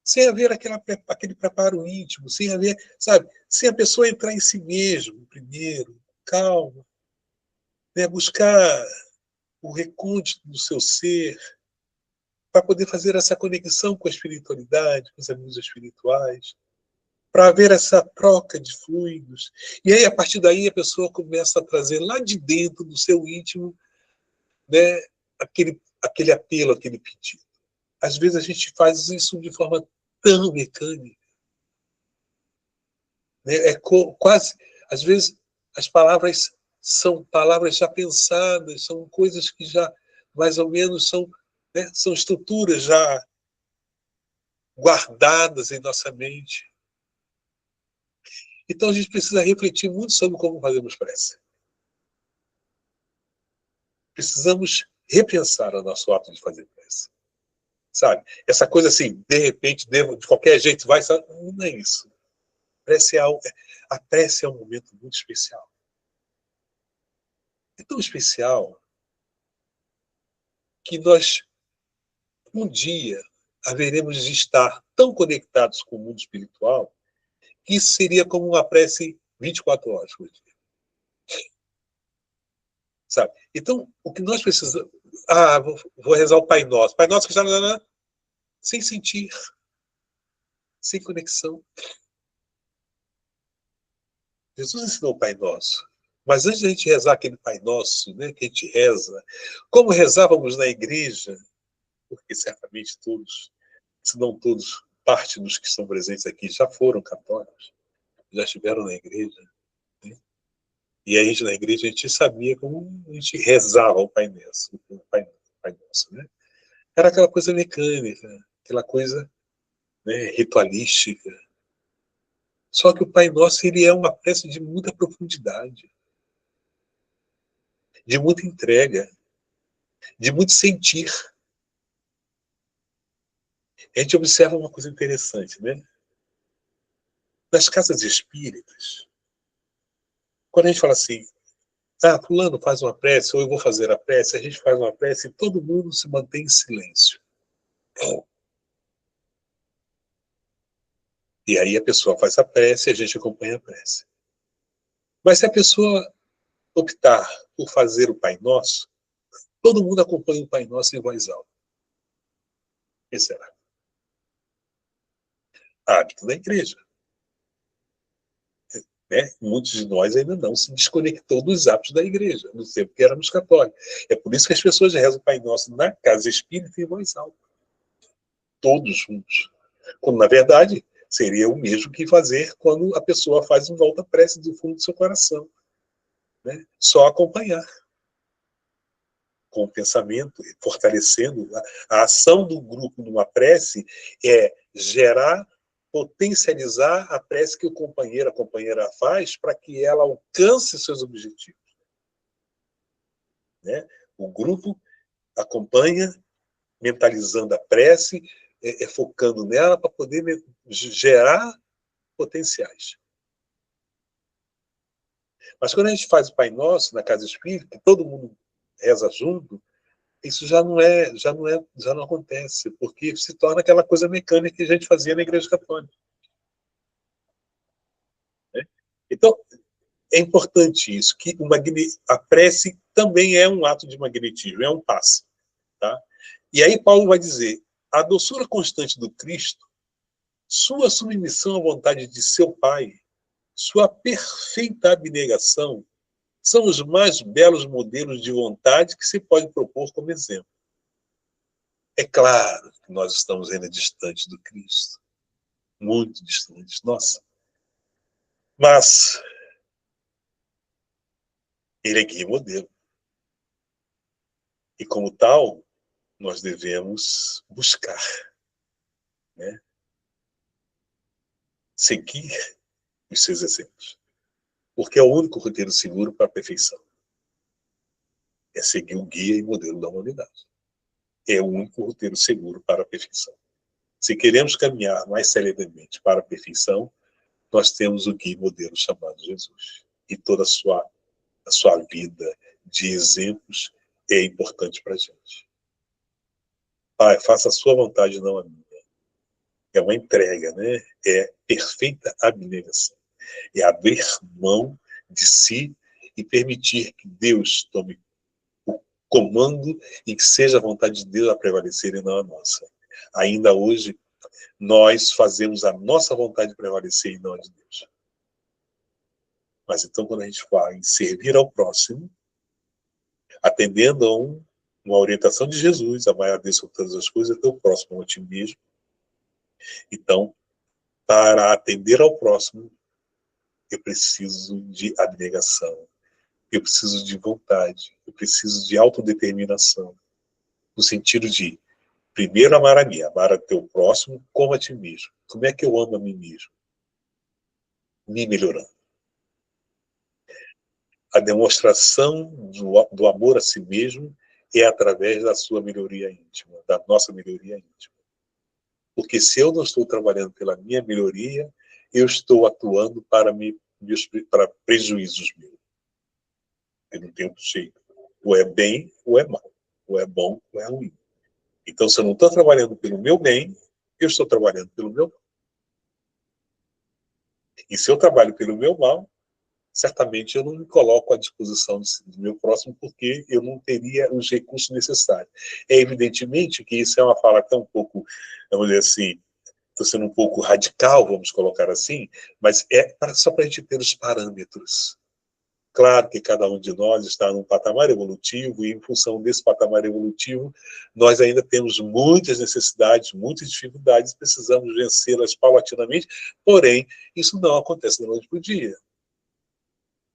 Sem haver aquele preparo íntimo, sem haver, sabe, sem a pessoa entrar em si mesmo primeiro, calma, né, buscar o recôndito do seu ser, para poder fazer essa conexão com a espiritualidade, com os amigos espirituais, para haver essa troca de fluidos. E aí, a partir daí, a pessoa começa a trazer lá de dentro do seu íntimo, né, aquele apelo, aquele pedido. Às vezes a gente faz isso de forma tão mecânica. Né? Quase, às vezes, as palavras são palavras já pensadas, são coisas que já, mais ou menos, são, né, são estruturas já guardadas em nossa mente. Então a gente precisa refletir muito sobre como fazemos prece. Precisamos repensar o nosso ato de fazer prece. Sabe? Essa coisa assim, de repente, de qualquer jeito vai... Não é isso. A prece é um momento muito especial. É tão especial que nós, um dia, haveremos de estar tão conectados com o mundo espiritual que isso seria como uma prece 24 horas por dia. Sabe? Então, o que nós precisamos... vou rezar o Pai Nosso. Pai Nosso que está sem sentir, sem conexão. Jesus ensinou o Pai Nosso. Mas antes de a gente rezar aquele Pai Nosso, né, que a gente reza, como rezávamos na igreja, porque certamente todos, se não todos, parte dos que estão presentes aqui já foram católicos, já estiveram na igreja. Né? E a gente na igreja, a gente sabia como a gente rezava o Pai Nosso. Pai Nosso, né? Era aquela coisa mecânica, aquela coisa, né, ritualística. Só que o Pai Nosso, ele é uma prece de muita profundidade, de muita entrega, de muito sentir. A gente observa uma coisa interessante, né? Nas casas espíritas, quando a gente fala assim, fulano faz uma prece, ou eu vou fazer a prece, a gente faz uma prece e todo mundo se mantém em silêncio. E aí a pessoa faz a prece e a gente acompanha a prece. Mas se a pessoa optar por fazer o Pai Nosso, todo mundo acompanha o Pai Nosso em voz alta. O que será? Hábito da igreja. Né? Muitos de nós ainda não se desconectou dos hábitos da igreja, no tempo que éramos católicos. É por isso que as pessoas rezam o Pai Nosso na casa espírita em voz alta. Todos juntos. Quando, na verdade, seria o mesmo que fazer quando a pessoa faz um volta-prece do fundo do seu coração. Né? Só acompanhar. Com o pensamento, fortalecendo. A ação do grupo numa prece é gerar, potencializar a prece que o companheiro, a companheira faz para que ela alcance seus objetivos. Né? O grupo acompanha, mentalizando a prece, focando nela para poder gerar potenciais. Mas quando a gente faz o Pai Nosso na casa espírita, todo mundo reza junto, isso já não acontece, porque se torna aquela coisa mecânica que a gente fazia na Igreja Católica. Né? Então, é importante isso, que a prece também é um ato de magnetismo, é um passe. Tá? E aí Paulo vai dizer, a doçura constante do Cristo, sua submissão à vontade de seu Pai, sua perfeita abnegação, são os mais belos modelos de vontade que se pode propor como exemplo. É claro que nós estamos ainda distantes do Cristo. Muito distantes, nossa. Mas ele é guia e modelo. E como tal, nós devemos buscar, né? Seguir os seus exemplos. Porque é o único roteiro seguro para a perfeição. É seguir o guia e modelo da humanidade. É o único roteiro seguro para a perfeição. Se queremos caminhar mais seriamente para a perfeição, nós temos o guia e modelo chamado Jesus. E toda a sua vida de exemplos é importante para a gente. Pai, faça a sua vontade, não a minha. É uma entrega, né? É perfeita abnegação. É abrir mão de si e permitir que Deus tome o comando e que seja a vontade de Deus a prevalecer e não a nossa. Ainda hoje, nós fazemos a nossa vontade prevalecer e não a de Deus. Mas então, quando a gente fala em servir ao próximo, atendendo a uma orientação de Jesus, amar a Deus sobre todas as coisas, até o próximo a ti mesmo. Então, para atender ao próximo, eu preciso de abnegação, eu preciso de vontade, eu preciso de autodeterminação, no sentido de, primeiro, amar a mim, amar a teu próximo como a ti mesmo. Como é que eu amo a mim mesmo? Me melhorando. A demonstração do amor a si mesmo é através da sua melhoria íntima, da nossa melhoria íntima. Porque se eu não estou trabalhando pela minha melhoria, eu estou atuando para prejuízos meus. Eu não tenho jeito. Ou é bem, ou é mal. Ou é bom, ou é ruim. Então, se eu não estou trabalhando pelo meu bem, eu estou trabalhando pelo meu mal. E se eu trabalho pelo meu mal, certamente eu não me coloco à disposição do meu próximo, porque eu não teria os recursos necessários. É evidentemente que isso é uma fala tão um pouco, vamos dizer assim, estou sendo um pouco radical, vamos colocar assim, mas é só para a gente ter os parâmetros. Claro que cada um de nós está num patamar evolutivo e, em função desse patamar evolutivo, nós ainda temos muitas necessidades, muitas dificuldades, precisamos vencê-las paulatinamente, porém, isso não acontece da noite para o dia.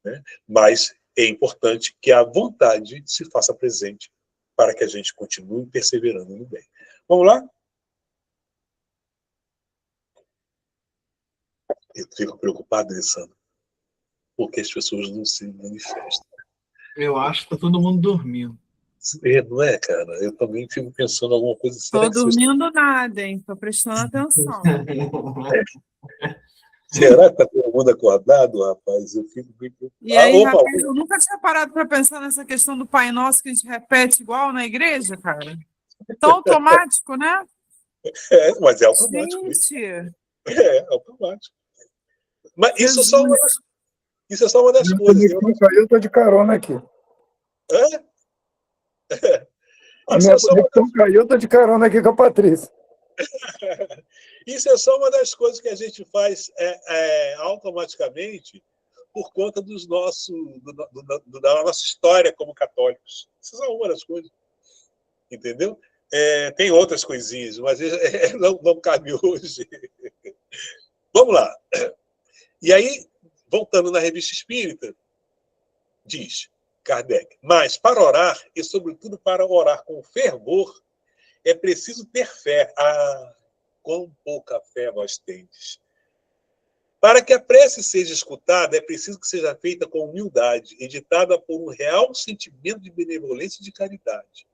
Né? Mas é importante que a vontade se faça presente para que a gente continue perseverando no bem. Vamos lá? Eu fico preocupado, Alessandro, porque as pessoas não se manifestam. Eu acho que está todo mundo dormindo. Não é, cara? Eu também fico pensando em alguma coisa assim. Estou dormindo nada, hein? Estou prestando atenção. Será que está todo mundo acordado, rapaz? Eu fico bem preocupado. E aí, rapaz, eu nunca tinha parado para pensar nessa questão do Pai Nosso que a gente repete igual na igreja, cara. Tão automático, né? É, mas é automático. Gente. É automático. Mas isso é só uma das, Minha coisas. conexão caiu, eu estou de carona aqui. A minha conexão caiu, eu estou de carona aqui com a Patrícia. Isso é só uma das coisas que a gente faz automaticamente por conta da nossa história como católicos. Essas são uma das coisas. Entendeu? Tem outras coisinhas, mas não cabe hoje. Vamos lá. E aí, voltando na Revista Espírita, diz Kardec, mas para orar, e sobretudo para orar com fervor, é preciso ter fé. Ah, quão pouca fé vós tendes. Para que a prece seja escutada, é preciso que seja feita com humildade, editada por um real sentimento de benevolência e de caridade.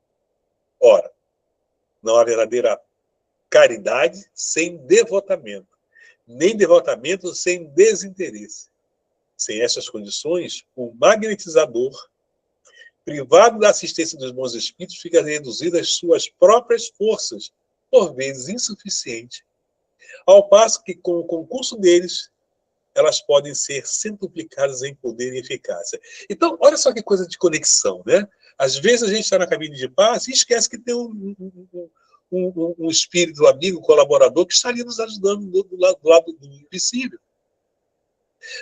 Ora, não há verdadeira caridade sem devotamento, nem devotamento sem desinteresse. Sem estas condições, o magnetizador, privado da assistência dos bons espíritos, fica reduzido às suas próprias forças, por vezes insuficiente, ao passo que, com o concurso deles, elas podem ser centuplicadas em poder e eficácia. Então, olha só que coisa de conexão, né? Às vezes a gente está na cabine de passe e esquece que tem um espírito amigo, colaborador, que está ali nos ajudando do lado do invisível.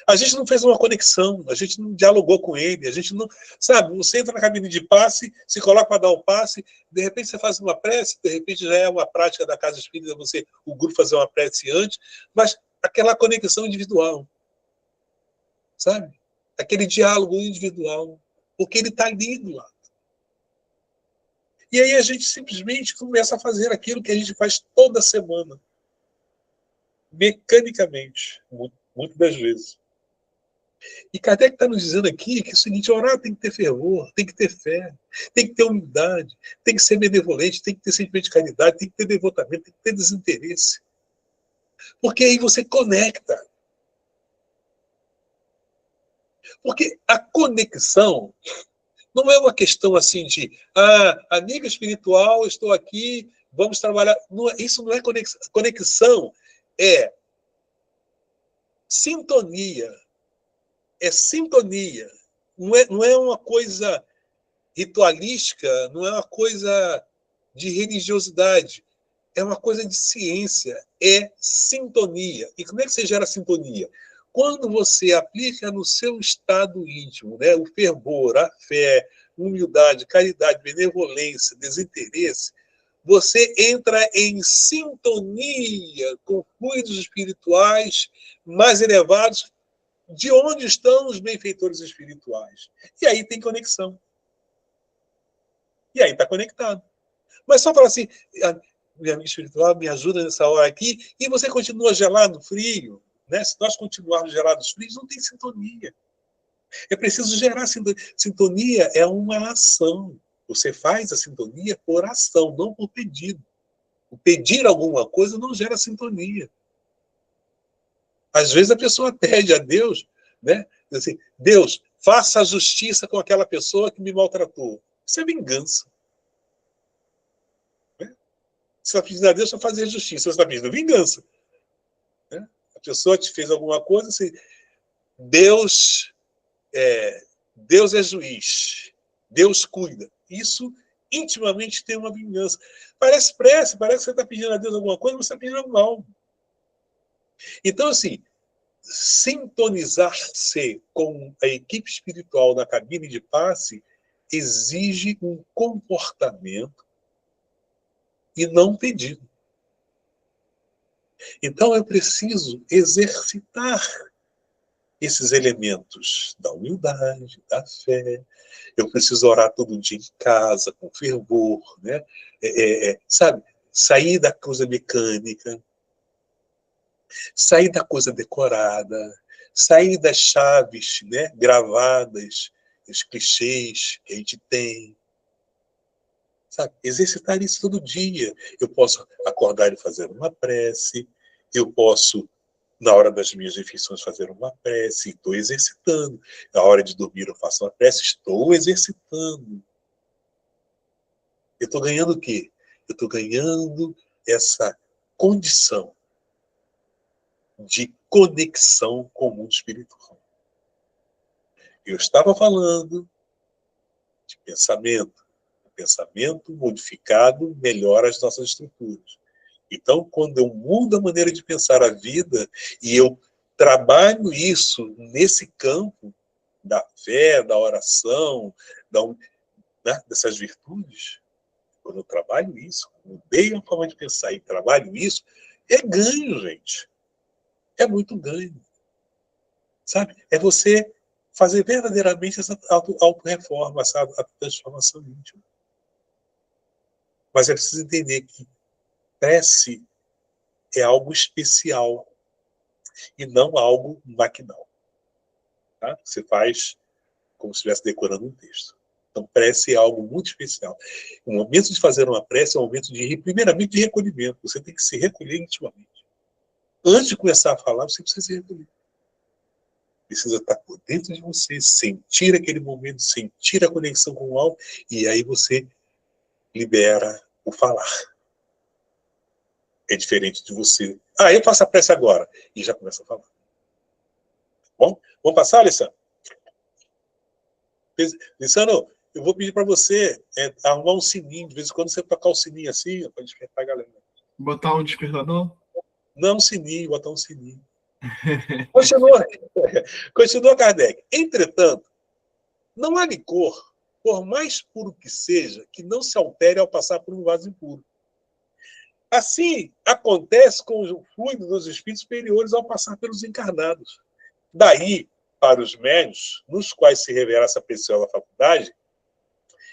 A gente não fez uma conexão, a gente não dialogou com ele, a gente não... Sabe, você entra na cabine de passe, se coloca para dar um passe, de repente você faz uma prece, de repente já é uma prática da Casa Espírita, o grupo fazer uma prece antes, mas aquela conexão individual, sabe? Aquele diálogo individual, porque ele está ali do lado. E aí a gente simplesmente começa a fazer aquilo que a gente faz toda semana, mecanicamente, muitas das vezes. E Kardec está nos dizendo aqui que é o seguinte: orar tem que ter fervor, tem que ter fé, tem que ter humildade, tem que ser benevolente, tem que ter sentimento de caridade, tem que ter devotamento, tem que ter desinteresse. Porque aí você conecta. Porque a conexão não é uma questão assim de amiga espiritual, estou aqui, vamos trabalhar. Não, isso não é conexão. Conexão é sintonia. É sintonia. Não é uma coisa ritualística, não é uma coisa de religiosidade. É uma coisa de ciência. É sintonia. E como é que você gera sintonia? Quando você aplica no seu estado íntimo, né, o fervor, a fé, humildade, caridade, benevolência, desinteresse, você entra em sintonia com fluidos espirituais mais elevados, de onde estão os benfeitores espirituais. E aí tem conexão. E aí está conectado. Mas só falar assim, minha amiga espiritual me ajuda nessa hora aqui, e você continua gelado, frio, né? Se nós continuarmos gelados, frios, não tem sintonia. É preciso gerar sintonia. Sintonia é uma ação. Você faz a sintonia por ação, não por pedido. O pedir alguma coisa não gera sintonia. Às vezes a pessoa pede a Deus, né? Assim, Deus, faça a justiça com aquela pessoa que me maltratou. Isso é vingança. Né? Você está pedindo a Deus para fazer justiça, você está pedindo vingança. Né? A pessoa te fez alguma coisa, assim, Deus é juiz, Deus cuida. Isso intimamente tem uma vingança. Parece prece, parece que você está pedindo a Deus alguma coisa, mas você está pedindo mal. Então, assim, sintonizar-se com a equipe espiritual na cabine de passe exige um comportamento e não pedido. Então, eu preciso exercitar esses elementos da humildade, da fé. Eu preciso orar todo dia em casa, com fervor, né? Sabe? Sair da coisa mecânica, sair da coisa decorada, sair das chaves, né, gravadas, os clichês que a gente tem. Sabe? Exercitar isso todo dia. Eu posso acordar e fazer uma prece, eu posso, na hora das minhas refeições, fazer uma prece, estou exercitando. Na hora de dormir eu faço uma prece, estou exercitando. Eu estou ganhando o quê? Eu estou ganhando essa condição de conexão com o mundo espiritual. Eu estava falando de pensamento. O pensamento modificado melhora as nossas estruturas. Então, quando eu mudo a maneira de pensar a vida e eu trabalho isso nesse campo da fé, da oração, né, dessas virtudes, quando eu trabalho isso, mudei a forma de pensar e trabalho isso, é ganho, gente. É muito ganho. Sabe? É você fazer verdadeiramente essa auto-reforma, essa transformação íntima. Mas é preciso entender que prece é algo especial e não algo maquinal. Tá? Você faz como se estivesse decorando um texto. Então, prece é algo muito especial. O momento de fazer uma prece é um momento primeiramente, de recolhimento. Você tem que se recolher intimamente. Antes de começar a falar, você precisa se recolher. Precisa estar por dentro de você, sentir aquele momento, sentir a conexão com o alto, e aí você libera o falar. É diferente de você. Eu faço a prece agora. E já começa a falar. Bom, vamos passar, Alessandro? Alessandro, eu vou pedir para você arrumar um sininho. De vez em quando você tocar o sininho assim, para despertar a galera. Botar um despertador? Não, um sininho, botar um sininho. Continua, Kardec. Entretanto, não há licor, por mais puro que seja, que não se altere ao passar por um vaso impuro. Assim acontece com o fluido dos espíritos superiores ao passar pelos encarnados. Daí, para os médios, nos quais se revela essa preciosa faculdade,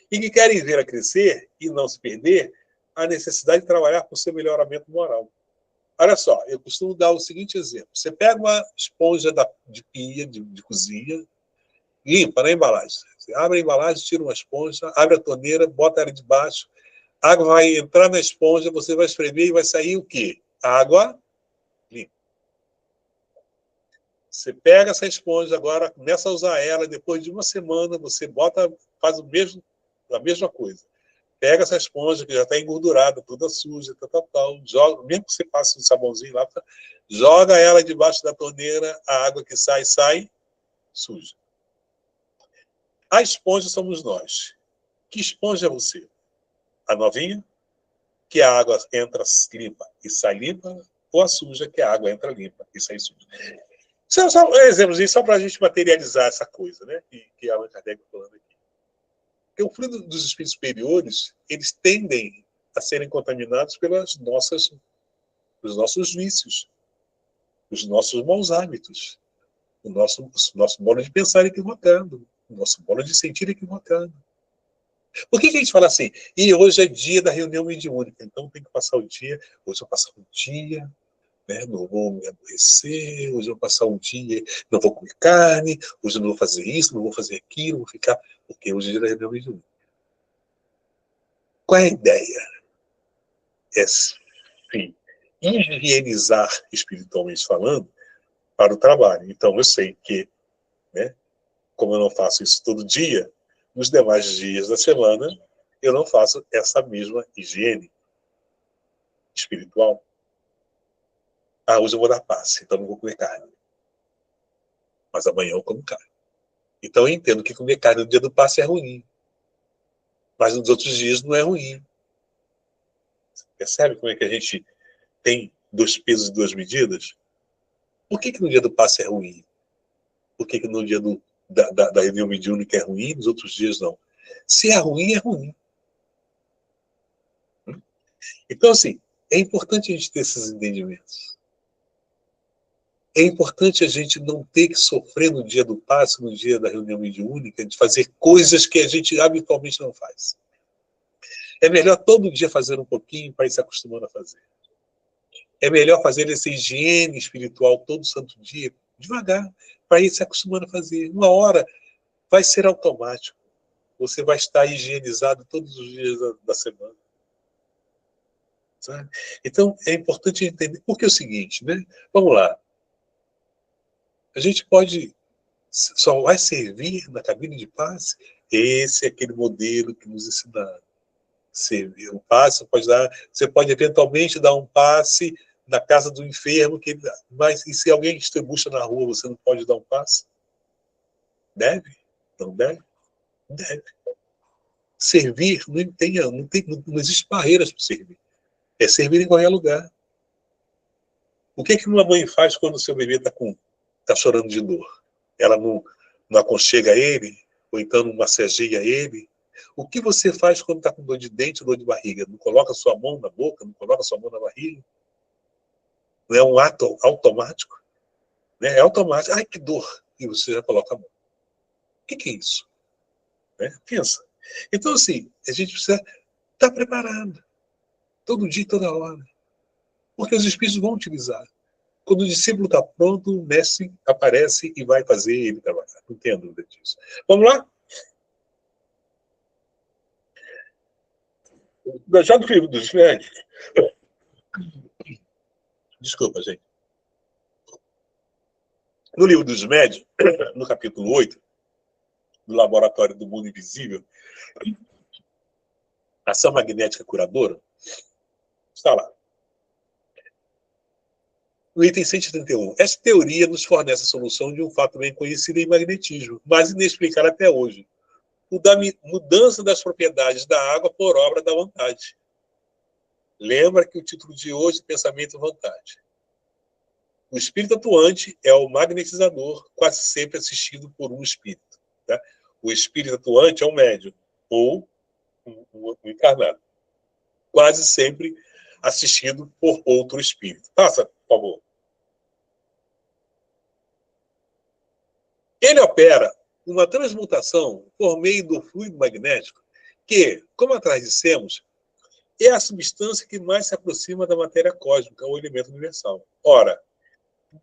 e que querem ver a crescer e não se perder, a necessidade de trabalhar por seu melhoramento moral. Olha só, eu costumo dar o seguinte exemplo. Você pega uma esponja de pia, de cozinha, limpa na embalagem. Você abre a embalagem, tira uma esponja, abre a torneira, bota ela debaixo, a água vai entrar na esponja, você vai espremer e vai sair o quê? Água limpa. Você pega essa esponja agora, começa a usar ela, depois de uma semana você faz a mesma coisa. Pega essa esponja que já está engordurada, toda suja, joga, mesmo que você passe um sabãozinho lá, joga ela debaixo da torneira, a água que sai suja. A esponja somos nós. Que esponja é você? A novinha, que a água entra limpa e sai limpa, ou a suja, que a água entra limpa e sai suja? São só exemplos disso, só para a gente materializar essa coisa, né? Que a Allan Kardec está falando aqui. Porque o fluido dos espíritos superiores, eles tendem a serem contaminados pelos nossos vícios, os nossos maus hábitos, o nosso modo de pensar equivocado, o nosso modo de sentir equivocado. Por que a gente fala assim? E hoje é dia da reunião mediúnica, então tem que passar o dia, hoje eu vou passar um dia, né, não vou me aborrecer, hoje eu vou passar um dia, não vou comer carne, hoje eu não vou fazer isso, não vou fazer aquilo, vou ficar, porque hoje é dia da reunião mediúnica. Qual é a ideia? É, sim, higienizar espiritualmente falando para o trabalho. Então eu sei que, né, como eu não faço isso todo dia, nos demais dias da semana, eu não faço essa mesma higiene espiritual. Hoje eu vou dar passe, então não vou comer carne. Mas amanhã eu como carne. Então eu entendo que comer carne no dia do passe é ruim. Mas nos outros dias não é ruim. Você percebe como é que a gente tem 2 pesos e 2 medidas? Por que no dia do passe é ruim? Por que no dia da reunião mediúnica é ruim, nos outros dias não? Se é ruim, é ruim. Então, assim, é importante a gente ter esses entendimentos. É importante a gente não ter que sofrer no dia do passe, no dia da reunião mediúnica, de fazer coisas que a gente habitualmente não faz. É melhor todo dia fazer um pouquinho para ir se acostumando a fazer. É melhor fazer essa higiene espiritual todo santo dia, devagar, para ir se acostumando a fazer. Uma hora vai ser automático. Você vai estar higienizado todos os dias da semana. Sabe? Então, é importante entender. Porque é o seguinte, né? Vamos lá. A gente só vai servir na cabine de passe. Esse é aquele modelo que nos ensinaram. Servir um passe, você pode eventualmente dar um passe na casa do enfermo, mas e se alguém distribui na rua, você não pode dar um passe? Deve? Não deve? Deve. Servir não existe barreiras para servir. É servir em qualquer lugar. O que uma mãe faz quando o seu bebê está com está chorando de dor. Ela não aconchega ele, ou então não massageia ele. O que você faz quando está com dor de dente ou dor de barriga? Não coloca sua mão na boca, não coloca sua mão na barriga? Não é um ato automático? Né? É automático. Ai, que dor! E você já coloca a mão. O que é isso? Né? Pensa. Então, assim, a gente precisa estar preparado. Todo dia, toda hora. Porque os espíritos vão utilizar. Quando o discípulo está pronto, o mestre aparece e vai fazer ele trabalhar. Não tenha dúvida disso. Vamos lá? Já do livro dos médicos. Desculpa, gente. No livro dos médios, no capítulo 8, do Laboratório do Mundo Invisível, ação magnética curadora, está lá. No item 131. Essa teoria nos fornece a solução de um fato bem conhecido em magnetismo, mas inexplicado até hoje. O da mudança das propriedades da água por obra da vontade. Lembra que o título de hoje é Pensamento e Vontade. O espírito atuante é o magnetizador, quase sempre assistido por um espírito. Tá? O espírito atuante é o médium, ou o encarnado. Quase sempre assistido por outro espírito. Passa, por favor. Ele opera uma transmutação por meio do fluido magnético, que, como atrás dissemos, é a substância que mais se aproxima da matéria cósmica, o elemento universal. Ora,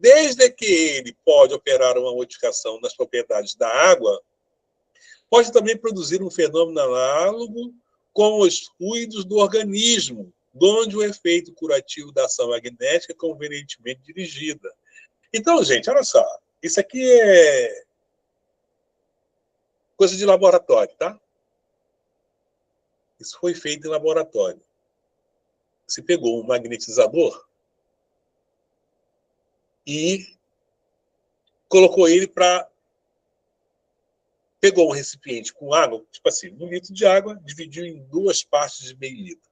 desde que ele pode operar uma modificação nas propriedades da água, pode também produzir um fenômeno análogo com os fluidos do organismo, onde o efeito curativo da ação magnética é convenientemente dirigida. Então, gente, olha só, isso aqui é coisa de laboratório, tá? Isso foi feito em laboratório. Se pegou um magnetizador e colocou ele para... Pegou um recipiente com água, tipo assim, 1 litro de água, dividiu em 2 partes de meio litro.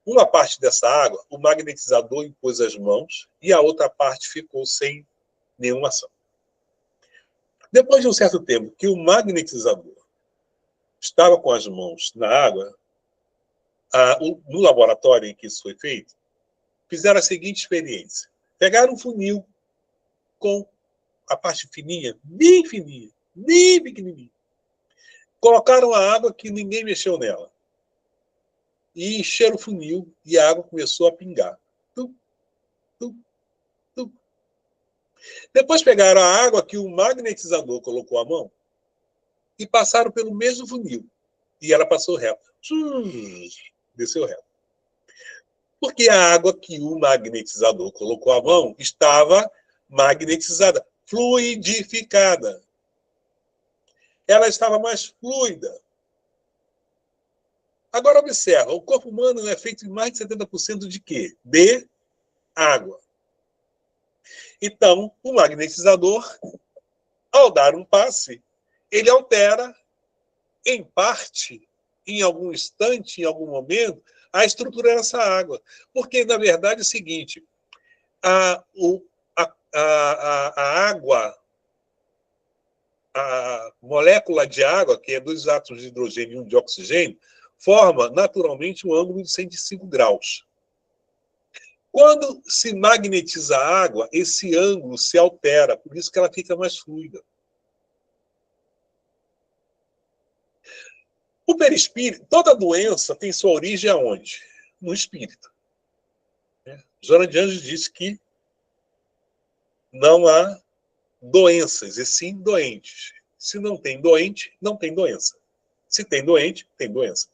Uma parte dessa água, o magnetizador impôs as mãos e a outra parte ficou sem nenhuma ação. Depois de um certo tempo que o magnetizador estava com as mãos na água, no laboratório em que isso foi feito, fizeram a seguinte experiência. Pegaram um funil com a parte fininha, bem pequenininha. Colocaram a água que ninguém mexeu nela. E encheram o funil e a água começou a pingar. Tum, tum, tum. Depois pegaram a água que o magnetizador colocou a mão e passaram pelo mesmo funil. E ela passou reto. Desceu reto. Porque a água que o magnetizador colocou a mão estava magnetizada, fluidificada. Ela estava mais fluida. Agora, observa, o corpo humano é feito em mais de 70% de quê? De água. Então, o magnetizador, ao dar um passe, ele altera, em parte, em algum instante, em algum momento, a estrutura dessa água. Porque, na verdade, é o seguinte, a água, a molécula de água, que é 2 átomos de hidrogênio e 1 de oxigênio, forma naturalmente um ângulo de 105 graus. Quando se magnetiza a água, esse ângulo se altera, por isso que ela fica mais fluida. O perispírito, toda doença tem sua origem aonde? No espírito. Joana de Anjos disse que não há doenças, e sim doentes. Se não tem doente, não tem doença. Se tem doente, tem doença.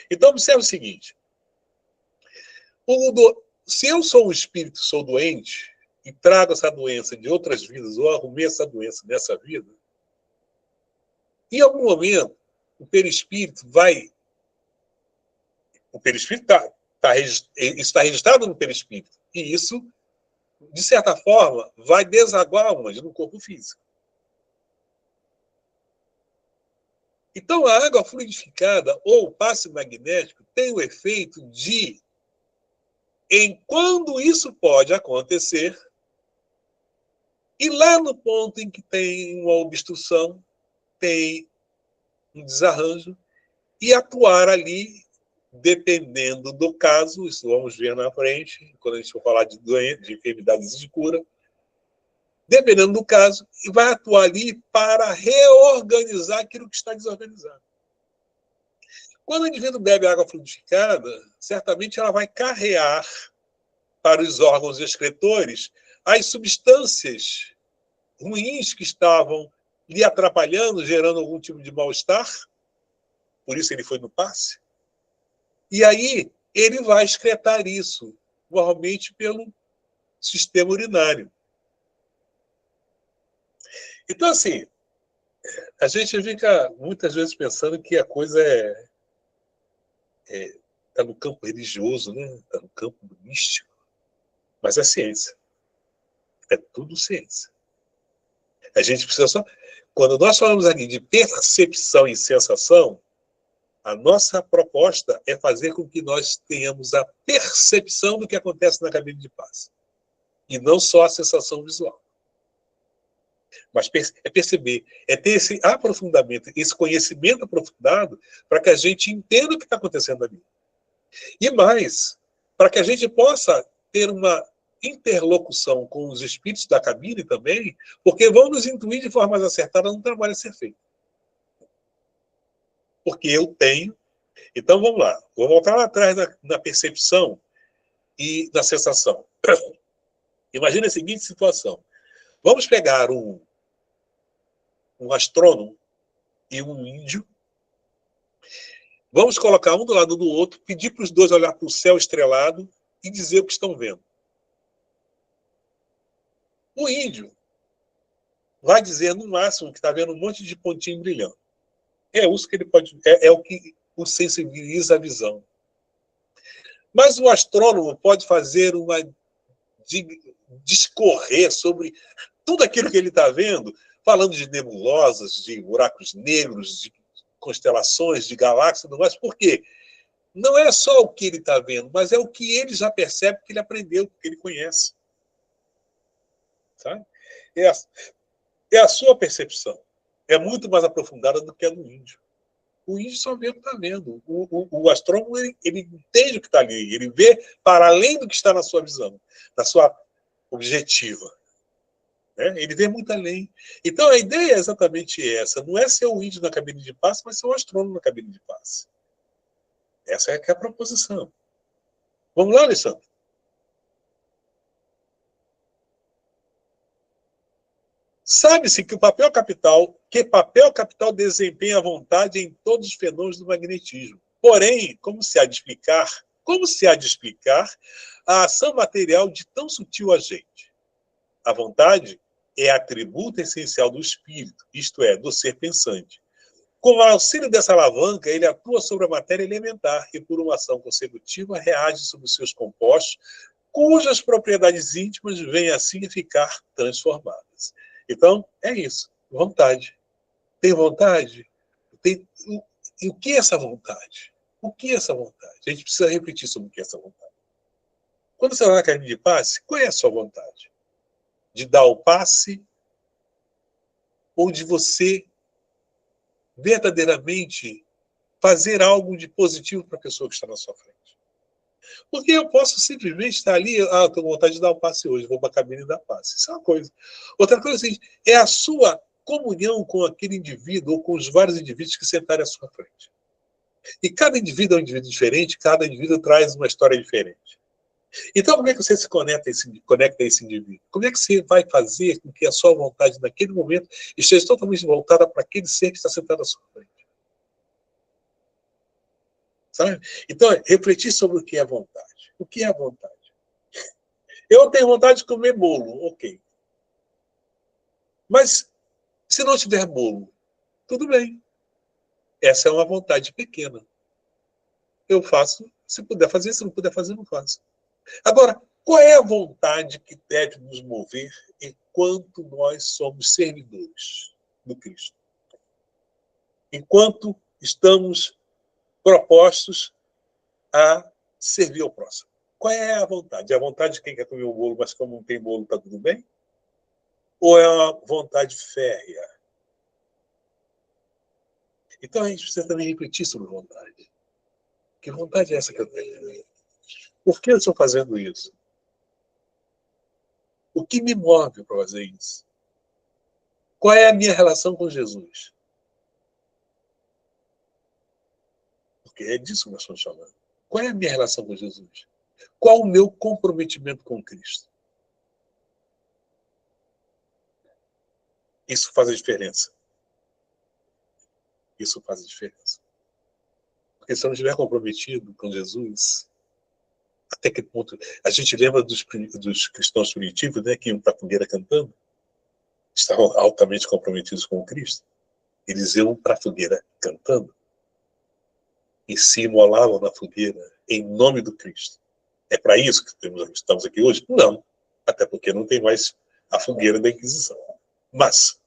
Então, observe o seguinte. Se eu sou um espírito, sou doente, e trago essa doença de outras vidas, ou arrumei essa doença nessa vida, em algum momento, o perispírito vai... O perispírito está registrado no perispírito. E isso, de certa forma, vai desaguar onde? No corpo físico. Então, a água fluidificada ou o passe magnético tem o efeito de, quando isso pode acontecer, E lá no ponto em que tem uma obstrução, tem um desarranjo, e atuar ali, dependendo do caso, isso vamos ver na frente, quando a gente for falar de doenças, de enfermidades de cura, dependendo do caso, e vai atuar ali para reorganizar aquilo que está desorganizado. Quando o indivíduo bebe água fluidificada, certamente ela vai carrear para os órgãos excretores as substâncias ruins que estavam lhe atrapalhando, gerando algum tipo de mal-estar, por isso ele foi no passe, e aí ele vai excretar isso, normalmente pelo sistema urinário. Então, assim, a gente fica muitas vezes pensando que a coisa está no campo religioso, né? Está no campo místico, mas é ciência. É tudo ciência. A gente precisa só... Quando nós falamos aqui de percepção e sensação, a nossa proposta é fazer com que nós tenhamos a percepção do que acontece na cabine de passe. E não só a sensação visual. Mas é perceber, é ter esse aprofundamento, esse conhecimento aprofundado para que a gente entenda o que está acontecendo ali. E mais, para que a gente possa ter uma interlocução com os espíritos da cabine também, porque vão nos intuir de forma mais acertada no trabalho a ser feito. Porque eu tenho... Então, vamos lá. Vou voltar lá atrás na percepção e na sensação. Imagina a seguinte situação. Vamos pegar um astrônomo e um índio. Vamos colocar um do lado do outro, pedir para os dois olhar para o céu estrelado e dizer o que estão vendo. O índio vai dizer, no máximo, que está vendo um monte de pontinho brilhando. É isso que ele pode... É o que o sensibiliza a visão. Mas o astrônomo pode fazer discorrer sobre tudo aquilo que ele está vendo, falando de nebulosas, de buracos negros, de constelações, de galáxias, tudo mais. Por quê? Não é só o que ele está vendo, mas é o que ele já percebe, que ele aprendeu, que ele conhece. Sabe? É a sua percepção. É muito mais aprofundada do que a do índio. O índio só vê o que está vendo. O astrônomo, ele entende o que está ali. Ele vê para além do que está na sua visão, na sua objetiva. Né? Ele vê muito além. Então, a ideia é exatamente essa. Não é ser o índio na cabine de passe, mas ser o astrônomo na cabine de passe. Essa é a proposição. Vamos lá, Alessandro? Sabe-se que papel capital desempenha a vontade em todos os fenômenos do magnetismo. Porém, como se há de explicar a ação material de tão sutil agente? A vontade é atributo essencial do espírito, isto é, do ser pensante. Com o auxílio dessa alavanca, ele atua sobre a matéria elementar e, por uma ação consecutiva, reage sobre os seus compostos, cujas propriedades íntimas vêm assim a ficar transformadas. Então, é isso. Vontade. Tem vontade? E o que é essa vontade? O que é essa vontade? A gente precisa refletir sobre o que é essa vontade. Quando você vai na cabine de passe, qual é a sua vontade? De dar o passe ou de você verdadeiramente fazer algo de positivo para a pessoa que está na sua frente? Porque eu posso simplesmente estar ali, eu tenho vontade de dar o passe hoje, vou para a cabine e dar passe. Isso é uma coisa. Outra coisa é a sua comunhão com aquele indivíduo ou com os vários indivíduos que sentarem à sua frente. E cada indivíduo é um indivíduo diferente, cada indivíduo traz uma história diferente. Então, como é que você se conecta a esse indivíduo? Como é que você vai fazer com que a sua vontade, naquele momento, esteja totalmente voltada para aquele ser que está sentado à sua frente? Sabe? Então, refletir sobre o que é vontade. O que é a vontade? Eu tenho vontade de comer bolo, ok. Mas, se não tiver bolo, tudo bem. Essa é uma vontade pequena. Eu faço, se puder fazer, se não puder fazer, não faço. Agora, qual é a vontade que deve nos mover enquanto nós somos servidores do Cristo? Enquanto estamos propostos a servir ao próximo. Qual é a vontade? É a vontade de quem quer comer o bolo, mas como não tem bolo, está tudo bem? Ou é uma vontade férrea? Então a gente precisa também refletir sobre vontade. Que vontade é essa que eu tenho? Por que eu estou fazendo isso? O que me move para fazer isso? Qual é a minha relação com Jesus? Porque é disso que nós estamos falando. Qual é a minha relação com Jesus? Qual o meu comprometimento com Cristo? Isso faz a diferença. Isso faz a diferença. Porque se eu não estiver comprometido com Jesus, até que ponto... A gente lembra dos cristãos primitivos, né, que iam para a fogueira cantando, estavam altamente comprometidos com o Cristo. Eles iam para a fogueira cantando e se imolavam na fogueira em nome do Cristo. É para isso que estamos aqui hoje? Não. Até porque não tem mais a fogueira da Inquisição. Mas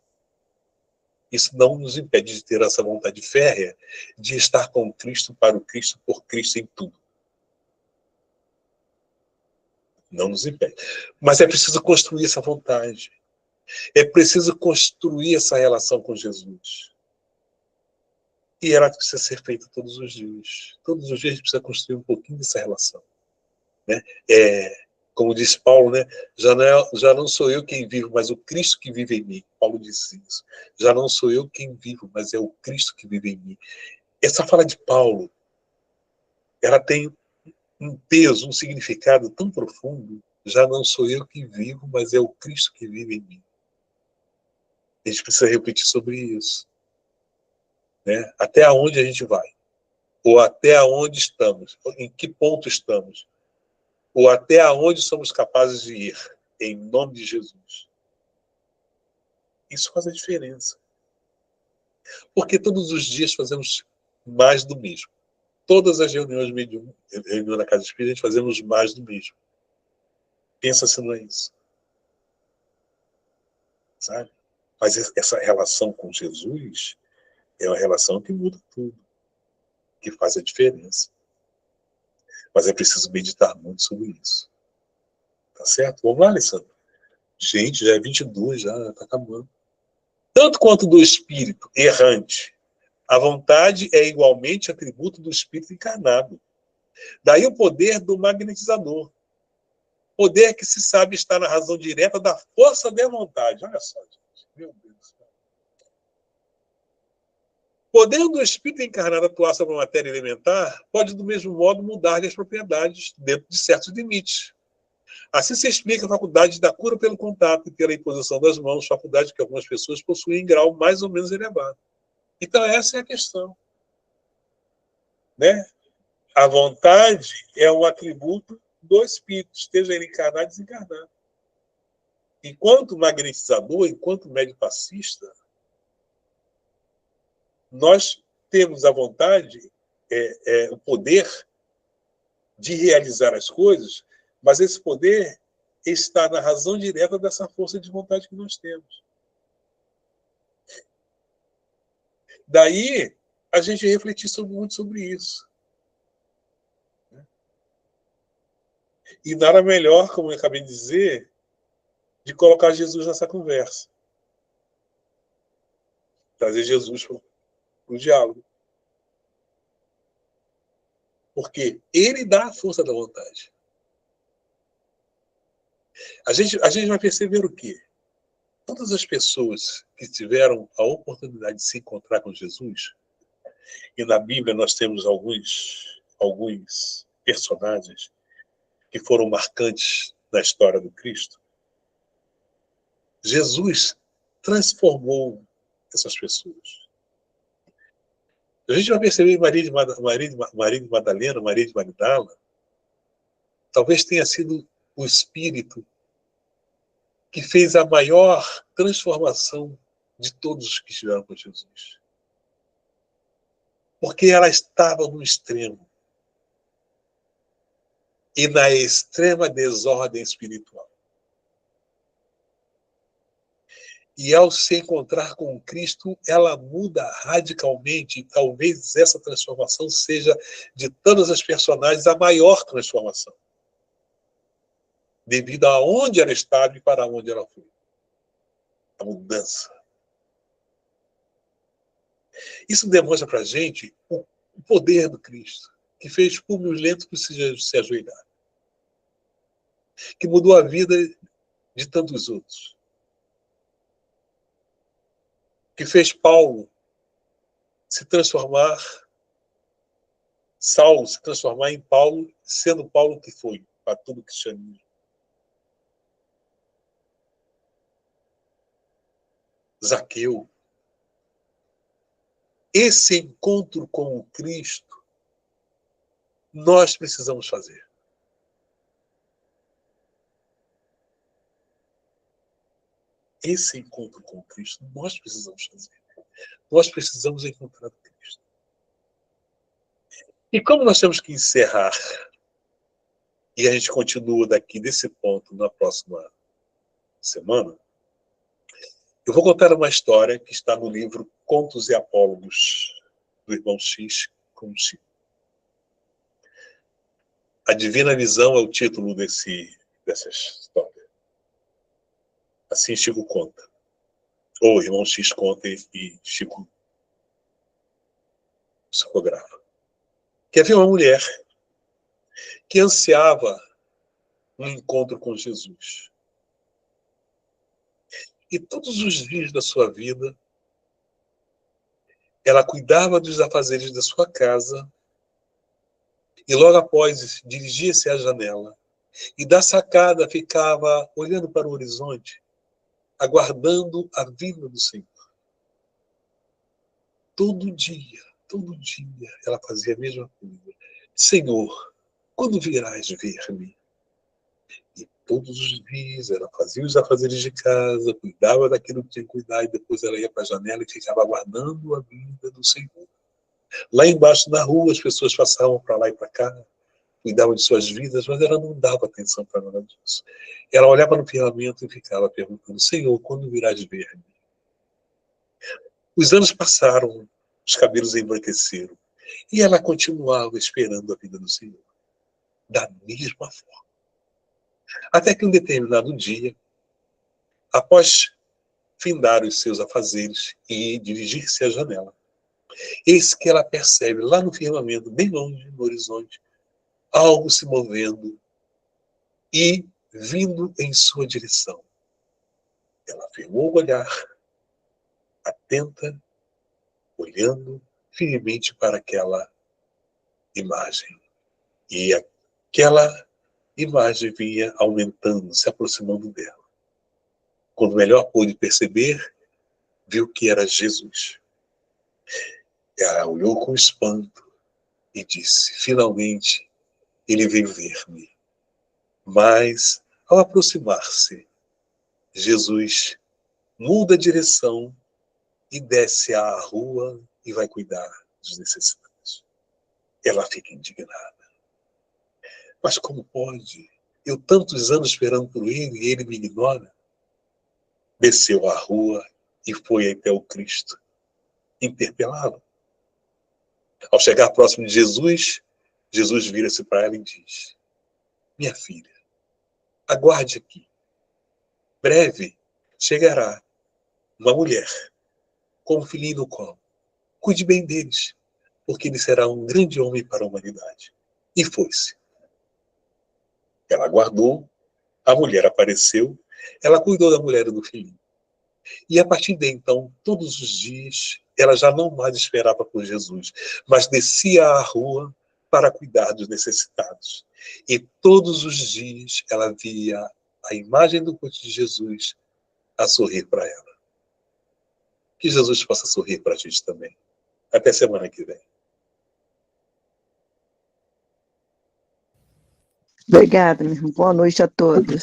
isso não nos impede de ter essa vontade férrea de estar com Cristo, para o Cristo, por Cristo em tudo. Não nos impede. Mas é preciso construir essa vontade. É preciso construir essa relação com Jesus. E ela precisa ser feita todos os dias. Todos os dias a gente precisa construir um pouquinho dessa relação. Né? Como disse Paulo, né? Já não sou eu quem vivo, mas o Cristo que vive em mim. Paulo disse isso. Já não sou eu quem vivo, mas é o Cristo que vive em mim. Essa fala de Paulo, ela tem um peso, um significado tão profundo. Já não sou eu que vivo, mas é o Cristo que vive em mim. A gente precisa refletir sobre isso. Né? Até onde a gente vai? Ou até onde estamos? Em que ponto estamos? Ou até onde somos capazes de ir? Em nome de Jesus. Isso faz a diferença. Porque todos os dias fazemos mais do mesmo. Todas as reuniões da Casa Espírita, a gente fazemos mais do mesmo. Pensa se não é isso. Sabe? Mas essa relação com Jesus é uma relação que muda tudo. Que faz a diferença. Mas é preciso meditar muito sobre isso. Tá certo? Vamos lá, Alessandro. Gente, já é 22, já está acabando. Tanto quanto do espírito errante, a vontade é igualmente atributo do espírito encarnado. Daí o poder do magnetizador. Poder que se sabe estar na razão direta da força da vontade. Olha só, gente. Meu Deus do céu. Poder do espírito encarnado atuar sobre a matéria elementar pode, do mesmo modo, mudar as propriedades dentro de certos limites. Assim se explica a faculdade da cura pelo contato e pela imposição das mãos, faculdade que algumas pessoas possuem em grau mais ou menos elevado. Então, essa é a questão. Né? A vontade é um atributo do espírito, esteja ele encarnado ou desencarnado. Enquanto magnetizador, enquanto médio passista, nós temos a vontade, o poder de realizar as coisas, mas esse poder está na razão direta dessa força de vontade que nós temos. Daí, a gente refletir muito sobre isso. E nada melhor, como eu acabei de dizer, de colocar Jesus nessa conversa. Trazer Jesus para o diálogo. Porque ele dá a força da vontade. A gente vai perceber o quê? Todas as pessoas que tiveram a oportunidade de se encontrar com Jesus, e na Bíblia nós temos alguns personagens que foram marcantes na história do Cristo, Jesus transformou essas pessoas. A gente vai perceber Maria de Madalena, Maria de Magdala, talvez tenha sido o Espírito que fez a maior transformação de todos os que estiveram com Jesus. Porque ela estava no extremo. E na extrema desordem espiritual. E ao se encontrar com Cristo, ela muda radicalmente. E talvez essa transformação seja, de todas as personagens, a maior transformação. Devido a onde ela estava e para onde ela foi. a mudança. Isso demonstra para a gente o poder do Cristo, que fez Públio Lento se ajoelhar, que mudou a vida de tantos outros, que fez Paulo se transformar, Saulo se transformar em Paulo, sendo Paulo que foi para todo o cristianismo. Zaqueu. Esse encontro com o Cristo, nós precisamos fazer. Esse encontro com o Cristo, nós precisamos fazer. Nós precisamos encontrar o Cristo. E como nós temos que encerrar, e a gente continua daqui desse ponto na próxima semana, eu vou contar uma história que está no livro Contos e Apólogos, do irmão X com Chico. A Divina Visão é o título dessa história. Assim Chico conta. Ou irmão X conta e Chico psicografa. Que havia uma mulher que ansiava um encontro com Jesus. E todos os dias da sua vida, ela cuidava dos afazeres da sua casa e logo após dirigia-se à janela e da sacada ficava olhando para o horizonte, aguardando a vinda do Senhor. Todo dia, ela fazia a mesma coisa. Senhor, quando virás ver-me? E todos os dias ela fazia os afazeres de casa, cuidava daquilo que tinha que cuidar, e depois ela ia para a janela e ficava aguardando a vinda do Senhor. Lá embaixo na rua as pessoas passavam para lá e para cá, cuidavam de suas vidas, mas ela não dava atenção para nada disso. Ela olhava no firmamento e ficava perguntando, Senhor, quando virás ver-me? Os anos passaram, os cabelos embranqueceram, e ela continuava esperando a vinda do Senhor, da mesma forma. Até que um determinado dia, após findar os seus afazeres e dirigir-se à janela, eis que ela percebe lá no firmamento, bem longe no horizonte, algo se movendo e vindo em sua direção. Ela firmou o olhar, atenta, olhando firmemente para aquela imagem. E aquela imagem vinha aumentando, se aproximando dela. Quando melhor pôde perceber, viu que era Jesus. Ela olhou com espanto e disse, finalmente, ele veio ver-me. Mas, ao aproximar-se, Jesus muda a direção e desce à rua e vai cuidar dos necessitados. Ela fica indignada. Mas como pode? Eu tantos anos esperando por ele e ele me ignora. Desceu à rua e foi até o Cristo interpelá-lo. Ao chegar próximo de Jesus, Jesus vira-se para ela e diz, minha filha, aguarde aqui. Breve chegará uma mulher com um filhinho no colo. Cuide bem deles, porque ele será um grande homem para a humanidade. E foi-se. Ela aguardou, a mulher apareceu, ela cuidou da mulher e do filhinho. E a partir de então, todos os dias, ela já não mais esperava por Jesus, mas descia à rua para cuidar dos necessitados. E todos os dias ela via a imagem do rosto de Jesus a sorrir para ela. Que Jesus possa sorrir para a gente também. Até semana que vem. Obrigada, meu irmão. Boa noite a todos.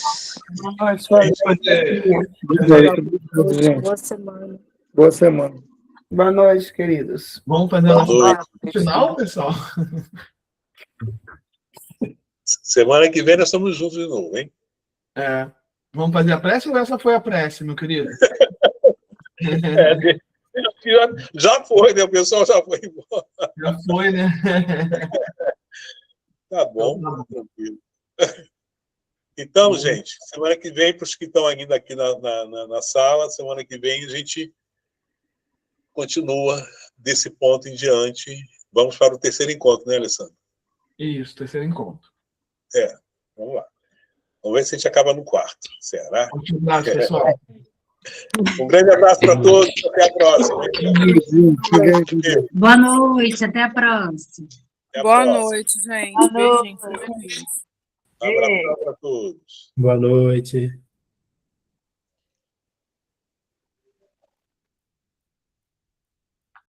Boa semana. Boa semana. Boa noite, queridos. Vamos fazer Boa nosso noite. final, pessoal? Semana que vem nós estamos juntos de novo, hein? É. Vamos fazer a prece ou essa foi a prece, meu querido? Já foi, né? O pessoal já foi embora. Já foi, né? Tá bom, Então, tá bom. tranquilo. Então, gente, semana que vem, para os que estão ainda aqui na sala, semana que vem a gente continua desse ponto em diante. Vamos para o terceiro encontro, né, Alessandro? Isso, terceiro encontro. Vamos lá. Vamos ver se a gente acaba no quarto. Será? Um abraço, pessoal. Um grande abraço para todos. Até a próxima. Boa noite, até a próxima. Até a Boa próxima. noite, gente. Beijinho. Fiquem com Deus. Um abraço para todos. Boa noite.